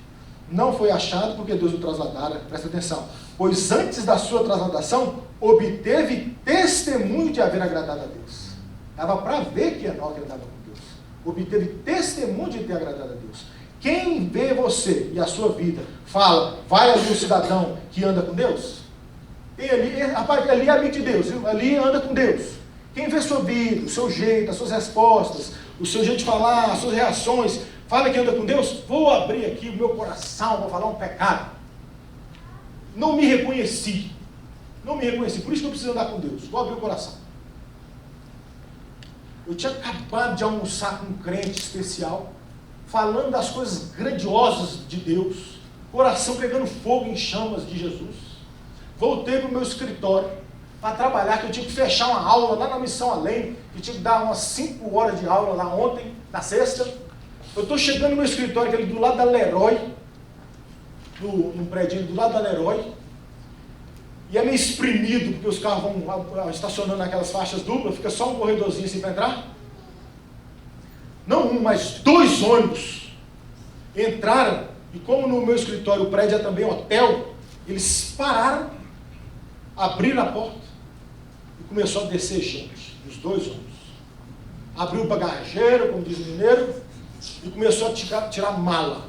Não foi achado porque Deus o trasladara, presta atenção, pois antes da sua trasladação, obteve testemunho de haver agradado a Deus. Dava para ver que Enoque andava com Deus. Obteve testemunho de ter agradado a Deus. Quem vê você e a sua vida, fala, vai ali um cidadão que anda com Deus? Tem ali, rapaz, ali é amigo de Deus, viu? Ali anda com Deus. Quem vê sua vida, o seu jeito, as suas respostas, o seu jeito de falar, as suas reações, fala que anda com Deus? Vou abrir aqui o meu coração, vou falar um pecado. Não me reconheci. Não me reconheci, por isso que eu preciso andar com Deus. Vou abrir o coração. Eu tinha acabado de almoçar com um crente especial, falando das coisas grandiosas de Deus, coração pegando fogo em chamas de Jesus. Voltei para o meu escritório para trabalhar, que eu tinha que fechar uma aula lá na Missão Além, que tinha que dar umas 5 horas de aula lá ontem, na sexta. Eu estou chegando no meu escritório, que é ali do lado da Leroy, num prédio do lado da Leroy, e é meio espremido, porque os carros vão estacionando naquelas faixas duplas, fica só um corredorzinho assim para entrar. Não um, mas 2 ônibus entraram, e como no meu escritório o prédio é também hotel, eles pararam, abriram a porta e começou a descer gente, nos 2 ônibus. Abriu o bagageiro, como diz o mineiro, e começou a tirar mala.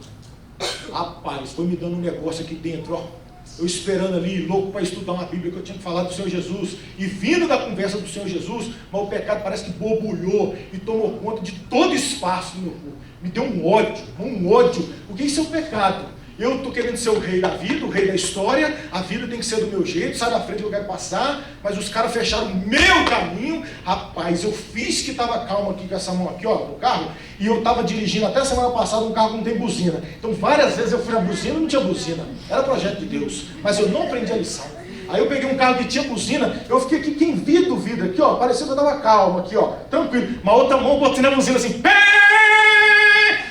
Rapaz, foi me dando um negócio aqui dentro, ó. Eu esperando ali, louco para estudar uma Bíblia, que eu tinha que falar do Senhor Jesus, e vindo da conversa do Senhor Jesus, mas o pecado parece que borbulhou e tomou conta de todo espaço no meu corpo. Me deu um ódio, porque isso é o pecado. Eu estou querendo ser o rei da vida, o rei da história, a vida tem que ser do meu jeito, sai da frente que eu quero passar, mas os caras fecharam o meu caminho. Rapaz, eu fiz que estava calmo aqui com essa mão aqui, ó, no carro, e eu estava dirigindo até semana passada um carro que não tem buzina. Então várias vezes eu fui na buzina e não tinha buzina. Era projeto de Deus, mas eu não aprendi a lição. Aí eu peguei um carro que tinha buzina, eu fiquei aqui, quem via duvida, aqui ó, parecia que eu estava calmo aqui ó, tranquilo. Uma outra mão botei na buzina assim,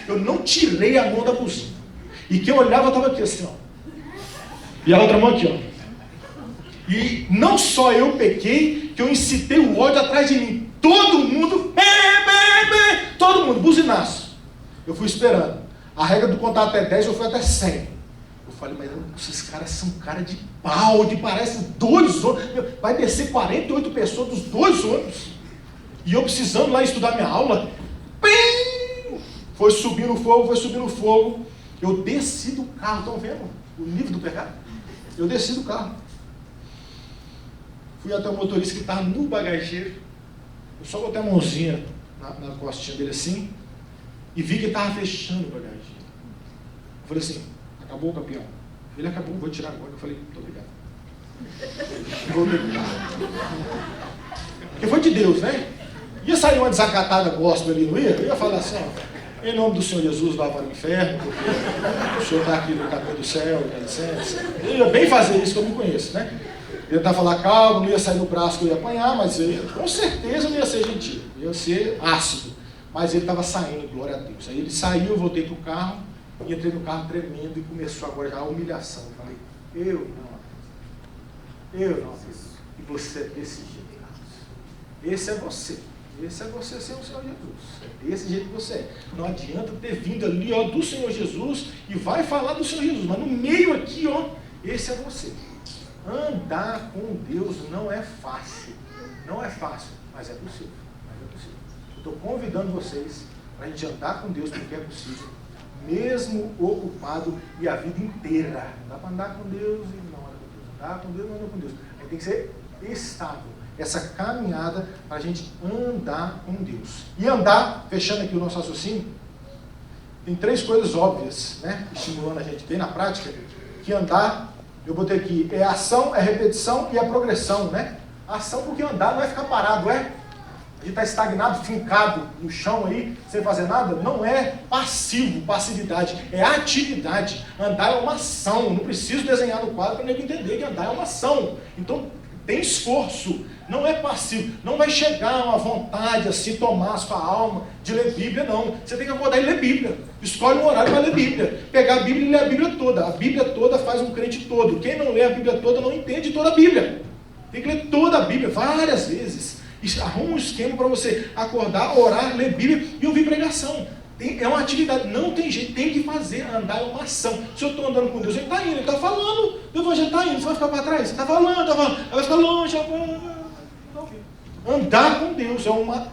eu não tirei a mão da buzina. E quem olhava estava aqui assim, ó. E a outra mão aqui, ó. E não só eu pequei, que eu incitei o ódio atrás de mim. Todo mundo, todo mundo, buzinaço. Eu fui esperando. A regra do contar até 10, eu fui até 100. Eu falei, mas esses caras são cara de pau, de parece 2 ônibus. Vai descer 48 pessoas dos 2 ônibus. E eu precisando lá estudar minha aula. Foi subindo fogo. Eu desci do carro, estão vendo o nível do pecado? Eu desci do carro. Fui até o motorista que estava no bagageiro. Eu só botei a mãozinha na costinha dele assim, e vi que ele estava fechando o bagageiro. Eu falei assim, acabou, campeão? Ele acabou, vou tirar agora. Eu falei, muito obrigado. Voltei pro carro. Porque foi de Deus, né? Ia sair uma desacatada gospel ali, não ia? Eu ia falar assim, ó. Em nome do Senhor Jesus, vá para o inferno, porque o Senhor está aqui no caminho do céu, dá licença. Eu ia bem fazer isso, que eu me conheço, né? Eu ia tentar falar calmo, não ia sair no braço que eu ia apanhar, mas com certeza não ia ser gentil, ia ser ácido. Mas ele estava saindo, glória a Deus. Aí ele saiu, eu voltei para o carro, e entrei no carro tremendo, e começou agora já a humilhação. Eu falei, eu não, e você é desse jeito, Carlos. Esse é você. Esse é você sem o Senhor Jesus. É desse jeito que você é. Não adianta ter vindo ali, ó, do Senhor Jesus e vai falar do Senhor Jesus. Mas no meio aqui, ó, esse é você. Andar com Deus não é fácil. Não é fácil, mas é possível. Eu estou convidando vocês para a gente andar com Deus porque é possível. Mesmo ocupado e a vida inteira. Não dá para andar com Deus e não andar com Deus. Andar com Deus e não andar com Deus. A gente tem que ser estável. Essa caminhada para a gente andar com Deus. E andar, fechando aqui o nosso raciocínio, tem 3 coisas óbvias, né? Estimulando a gente bem na prática, que andar, eu botei aqui, é ação, é repetição e é progressão, né? Ação porque andar não é ficar parado, é? A gente está estagnado, fincado no chão aí, sem fazer nada, não é passividade, é atividade. Andar é uma ação, não preciso desenhar no quadro para ninguém entender que andar é uma ação. Então, tem esforço, não é passivo, não vai chegar uma vontade assim, tomar a sua alma de ler Bíblia, não. Você tem que acordar e ler Bíblia, escolhe um horário para ler Bíblia, pegar a Bíblia e ler a Bíblia toda faz um crente todo. Quem não lê a Bíblia toda não entende toda a Bíblia, tem que ler toda a Bíblia, várias vezes. Arruma um esquema para você acordar, orar, ler Bíblia e ouvir pregação. É uma atividade, não tem jeito, tem que fazer. Andar é uma ação. Se eu estou andando com Deus, Ele está indo, Ele está falando, o Evangelho está indo, você vai ficar para trás, você está falando, vai ficar longe. Andar com Deus é uma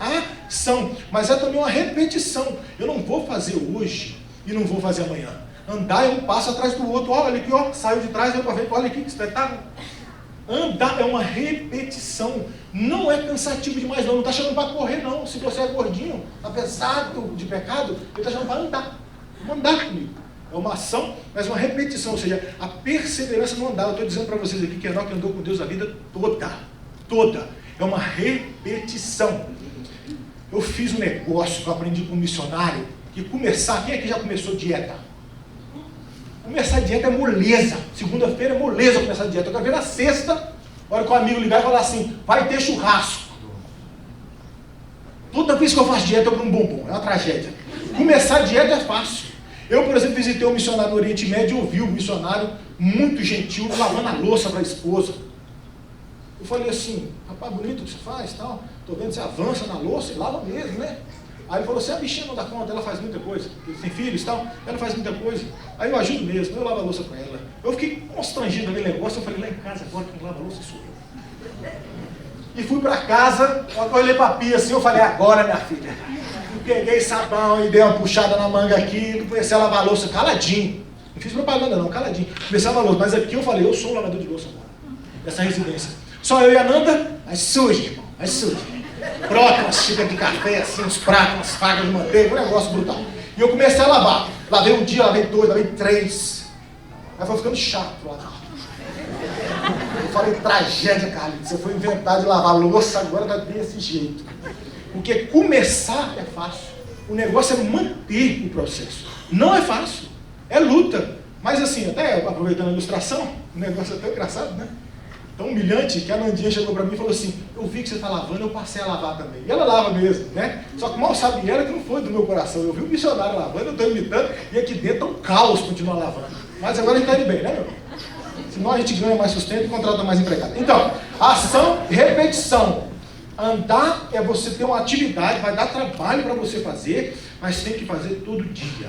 ação, mas é também uma repetição. Eu não vou fazer hoje e não vou fazer amanhã. Andar é um passo atrás do outro. Olha aqui, ó, saiu de trás, veio para frente, olha aqui que espetáculo. Andar é uma repetição, não é cansativo demais não está chamando para correr não. Se você é gordinho, está pesado de pecado, Ele está chamando para andar, andar comigo. É uma ação, mas uma repetição, ou seja, a perseverança no andar. Eu estou dizendo para vocês aqui que Enoque andou com Deus a vida toda, é uma repetição. Eu fiz um negócio que eu aprendi com um missionário, que começar, quem aqui já começou dieta? Começar a dieta é moleza. Segunda-feira é moleza começar a dieta. Eu quero ver na sexta, a hora que o amigo ligar e falar assim, vai ter churrasco. Toda vez que eu faço dieta eu como um bombom, é uma tragédia. Começar a dieta é fácil. Eu, por exemplo, visitei um missionário no Oriente Médio e ouvi um missionário muito gentil, lavando a louça para a esposa. Eu falei assim, rapaz, bonito o que você faz, tal. Estou vendo que você avança na louça e lava mesmo, né? Aí ele falou assim, a bichinha não dá conta, ela faz muita coisa, ele tem filhos e tal, ela faz muita coisa. Aí eu ajudo mesmo, eu lavo a louça com ela. Eu fiquei constrangido naquele negócio, eu falei, lá em casa agora quem lava a louça sou eu. E fui para casa, eu olhei para a pia assim, eu falei, agora minha filha. Eu peguei sabão e dei uma puxada na manga aqui, comecei a lavar a louça caladinho. Não fiz propaganda não, caladinho. Comecei a lavar a louça, mas aqui eu falei, eu sou o lavador de louça agora, dessa residência. Só eu e a Nanda, mas suja, irmão, mas suja. Brota umas xícaras de café, assim, uns pratos, umas facas de manteiga, um negócio brutal. E eu comecei a lavar. Lavei um dia, lavei dois, lavei três. Aí foi ficando chato lá. Eu falei, tragédia, Carlinhos. Você foi inventar de lavar louça, agora tá desse jeito. Porque começar é fácil. O negócio é manter o processo. Não é fácil. É luta. Mas assim, até aproveitando a ilustração, o negócio é tão engraçado, né? Tão humilhante que a Nandinha chegou para mim e falou assim, eu vi que você está lavando, eu passei a lavar também. E ela lava mesmo, né? Só que mal sabe ela que não foi do meu coração. Eu vi o missionário lavando, eu estou imitando, e aqui dentro é um caos continuar lavando. Mas agora a gente está indo bem, né, meu? Senão a gente ganha mais sustento e contrata mais empregado. Então, ação e repetição. Andar é você ter uma atividade, vai dar trabalho para você fazer, mas tem que fazer todo dia.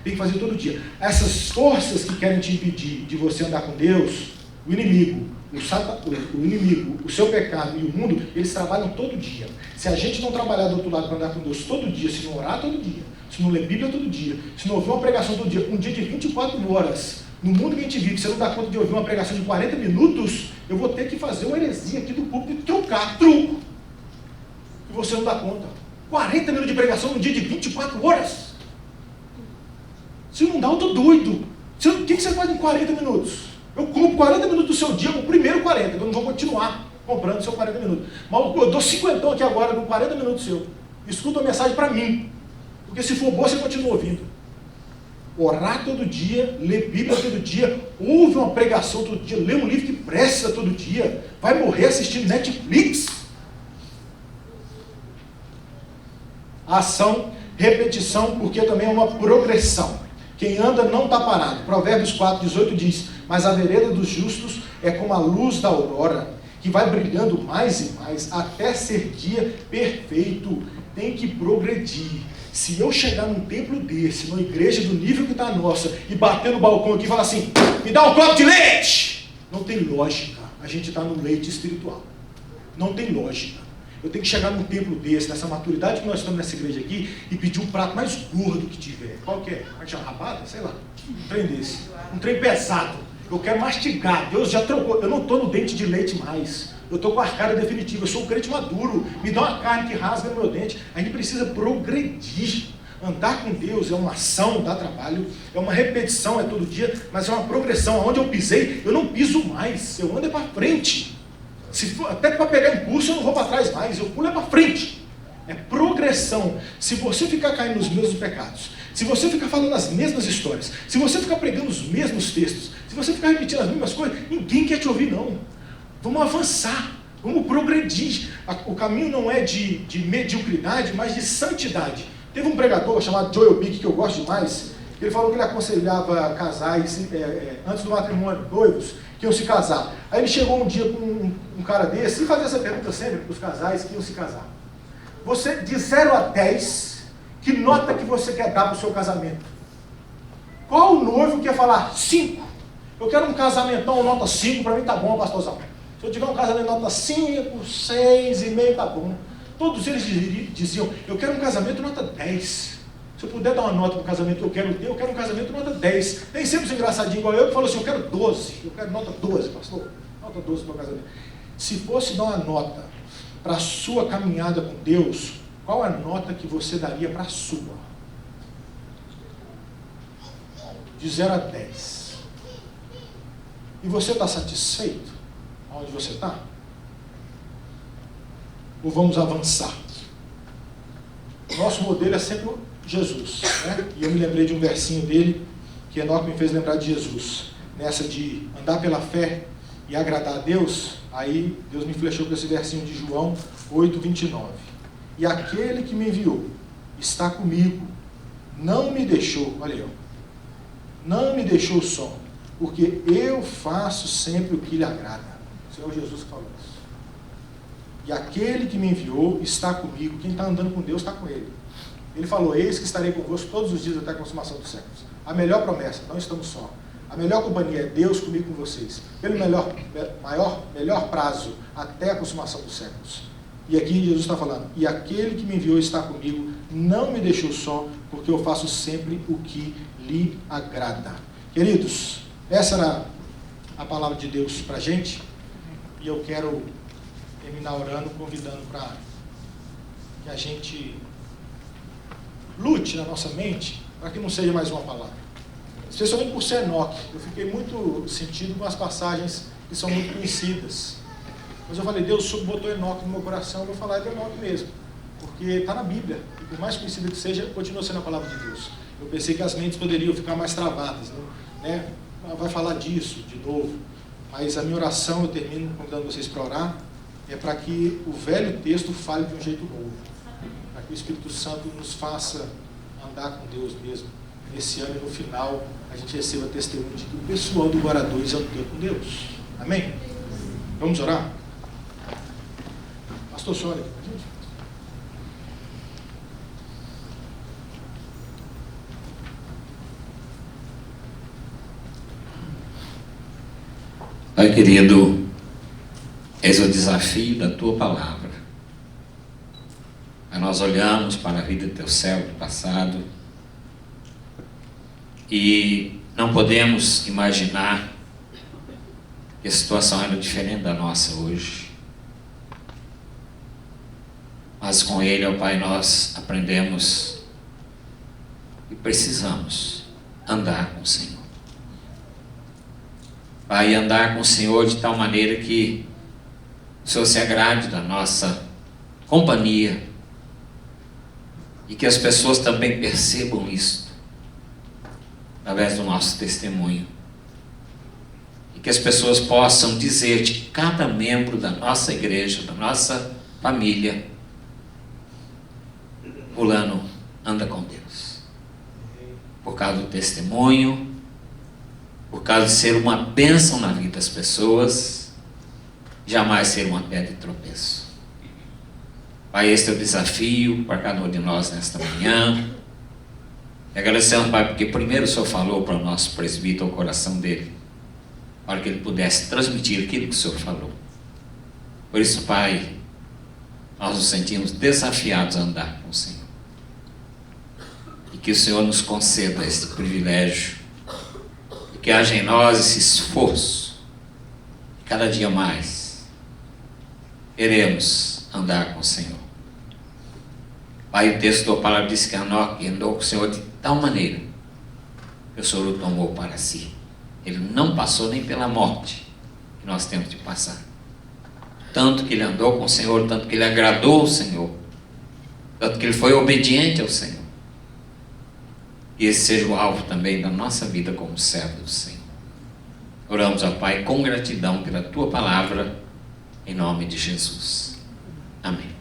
Tem que fazer todo dia. Essas forças que querem te impedir de você andar com Deus, o inimigo, o seu pecado e o mundo, eles trabalham todo dia. Se a gente não trabalhar do outro lado para andar com Deus todo dia, se não orar todo dia, se não ler Bíblia todo dia, se não ouvir uma pregação todo dia, um dia de 24 horas, no mundo que a gente vive, se eu não dá conta de ouvir uma pregação de 40 minutos, eu vou ter que fazer uma heresia aqui do púlpito e trocar, truco. E você não dá conta. 40 minutos de pregação no dia de 24 horas. Se não dá, eu estou doido. O que você faz em 40 minutos? Eu compro 40 minutos do seu dia, o primeiro 40, eu não vou continuar comprando seu 40 minutos. Mas eu dou 50 aqui agora, com 40 minutos seu. Escuta a mensagem para mim. Porque se for boa, você continua ouvindo. Orar todo dia, ler Bíblia todo dia, ouve uma pregação todo dia, lê um livro que presta todo dia, vai morrer assistindo Netflix. Ação, repetição, porque também é uma progressão. Quem anda não está parado. Provérbios 4:18 diz, mas a vereda dos justos é como a luz da aurora, que vai brilhando mais e mais, até ser dia perfeito. Tem que progredir. Se eu chegar num templo desse, numa igreja do nível que está a nossa, e bater no balcão aqui e falar assim, me dá um copo de leite, não tem lógica. A gente está no leite espiritual. Não tem lógica. Eu tenho que chegar num templo desse, nessa maturidade que nós estamos nessa igreja aqui, e pedir um prato mais gordo que tiver. Qual que é? Vai chamar rabada? Sei lá. Um trem desse. Um trem pesado. Eu quero mastigar. Deus já trocou. Eu não estou no dente de leite mais. Eu estou com a arcada definitiva. Eu sou um crente maduro. Me dá uma carne que rasga no meu dente. A gente precisa progredir. Andar com Deus é uma ação, dá trabalho. É uma repetição, é todo dia. Mas é uma progressão. Onde eu pisei, eu não piso mais. Eu ando é para frente. Se for, até para pegar impulso eu não vou para trás mais, eu pulo é para frente. É progressão. Se você ficar caindo nos mesmos pecados, se você ficar falando as mesmas histórias, se você ficar pregando os mesmos textos, se você ficar repetindo as mesmas coisas, ninguém quer te ouvir não. Vamos avançar, vamos progredir. O caminho não é de mediocridade, mas de santidade. Teve um pregador chamado Joel Bick, que eu gosto demais. Ele falou que ele aconselhava casais antes do matrimônio, noivos, que iam se casar. Aí ele chegou um dia com um cara desse e fazia essa pergunta sempre para os casais que iam se casar. Você, de 0 a 10, que nota que você quer dar para o seu casamento? Qual o noivo que quer falar 5? Eu quero um casamentão nota 5, para mim tá bom, pastorzão. Se eu tiver um casamento nota 5, 6,5, tá bom. Todos eles diziam, eu quero um casamento nota 10. Se eu puder dar uma nota para o casamento que eu quero ter, eu quero um casamento nota 10. Nem sempre os engraçadinhos igual eu, que falou assim, eu quero 12. Eu quero nota 12, pastor. Nota 12 para o casamento. Se fosse dar uma nota para a sua caminhada com Deus, qual a nota que você daria para a sua? De 0 a 10. E você está satisfeito onde você está? Ou vamos avançar? Nosso modelo é sempre Jesus, né? E eu me lembrei de um versinho dele, que Enoque me fez lembrar de Jesus. Nessa de andar pela fé e agradar a Deus, aí Deus me flechou com esse versinho de João 8:29. E aquele que me enviou está comigo, não me deixou, olha aí, não me deixou só, porque eu faço sempre o que lhe agrada. O Senhor Jesus que falou isso. E aquele que me enviou está comigo. Quem está andando com Deus está com Ele. Ele falou, eis que estarei convosco todos os dias até a consumação dos séculos. A melhor promessa, não estamos só. A melhor companhia é Deus comigo com vocês. Pelo melhor prazo, até a consumação dos séculos. E aqui Jesus está falando, e aquele que me enviou está comigo, não me deixou só, porque eu faço sempre o que lhe agrada. Queridos, essa era a palavra de Deus para a gente. E eu quero terminar orando, convidando para que a gente lute na nossa mente, para que não seja mais uma palavra. Especialmente por ser Enoque. Eu fiquei muito sentido com as passagens que são muito conhecidas. Mas eu falei, Deus, o Senhor botou Enoque no meu coração, eu vou falar de Enoque mesmo. Porque está na Bíblia. E por mais conhecida que seja, continua sendo a palavra de Deus. Eu pensei que as mentes poderiam ficar mais travadas, né? Vai falar disso de novo. Mas a minha oração, eu termino convidando vocês para orar, é para que o velho texto fale de um jeito novo. Para que o Espírito Santo nos faça andar com Deus mesmo. Nesse ano e no final, a gente receba testemunho de que o pessoal do Guará 2 andou com Deus. Amém? Vamos orar? Pastor, senhor, aqui pra gente. Pai querido, eis o desafio da Tua palavra. Nós olhamos para a vida do Teu servo passado e não podemos imaginar que a situação era diferente da nossa hoje. Mas com Ele, ó Pai, nós aprendemos e precisamos andar com o Senhor. Pai, andar com o Senhor de tal maneira que o Senhor se agrade da nossa companhia e que as pessoas também percebam isso através do nosso testemunho. E que as pessoas possam dizer de cada membro da nossa igreja, da nossa família, fulano anda com Deus. Por causa do testemunho, por causa de ser uma bênção na vida das pessoas, jamais ser uma pedra de tropeço. Pai, este é o desafio para cada um de nós nesta manhã. E agradecemos, Pai, porque primeiro o Senhor falou para o nosso presbítero, o coração dele, para que ele pudesse transmitir aquilo que o Senhor falou. Por isso, Pai, nós nos sentimos desafiados a andar com o Senhor. E que o Senhor nos conceda este privilégio, e que haja em nós esse esforço, e cada dia mais queremos andar com o Senhor. Pai, o texto da palavra diz que Enoque andou com o Senhor de tal maneira que o Senhor o tomou para si. Ele não passou nem pela morte que nós temos de passar. Tanto que ele andou com o Senhor, tanto que ele agradou o Senhor, tanto que ele foi obediente ao Senhor. E esse seja o alvo também da nossa vida como servo do Senhor. Oramos, ó Pai, com gratidão pela Tua palavra, Em nome de Jesus. Amém.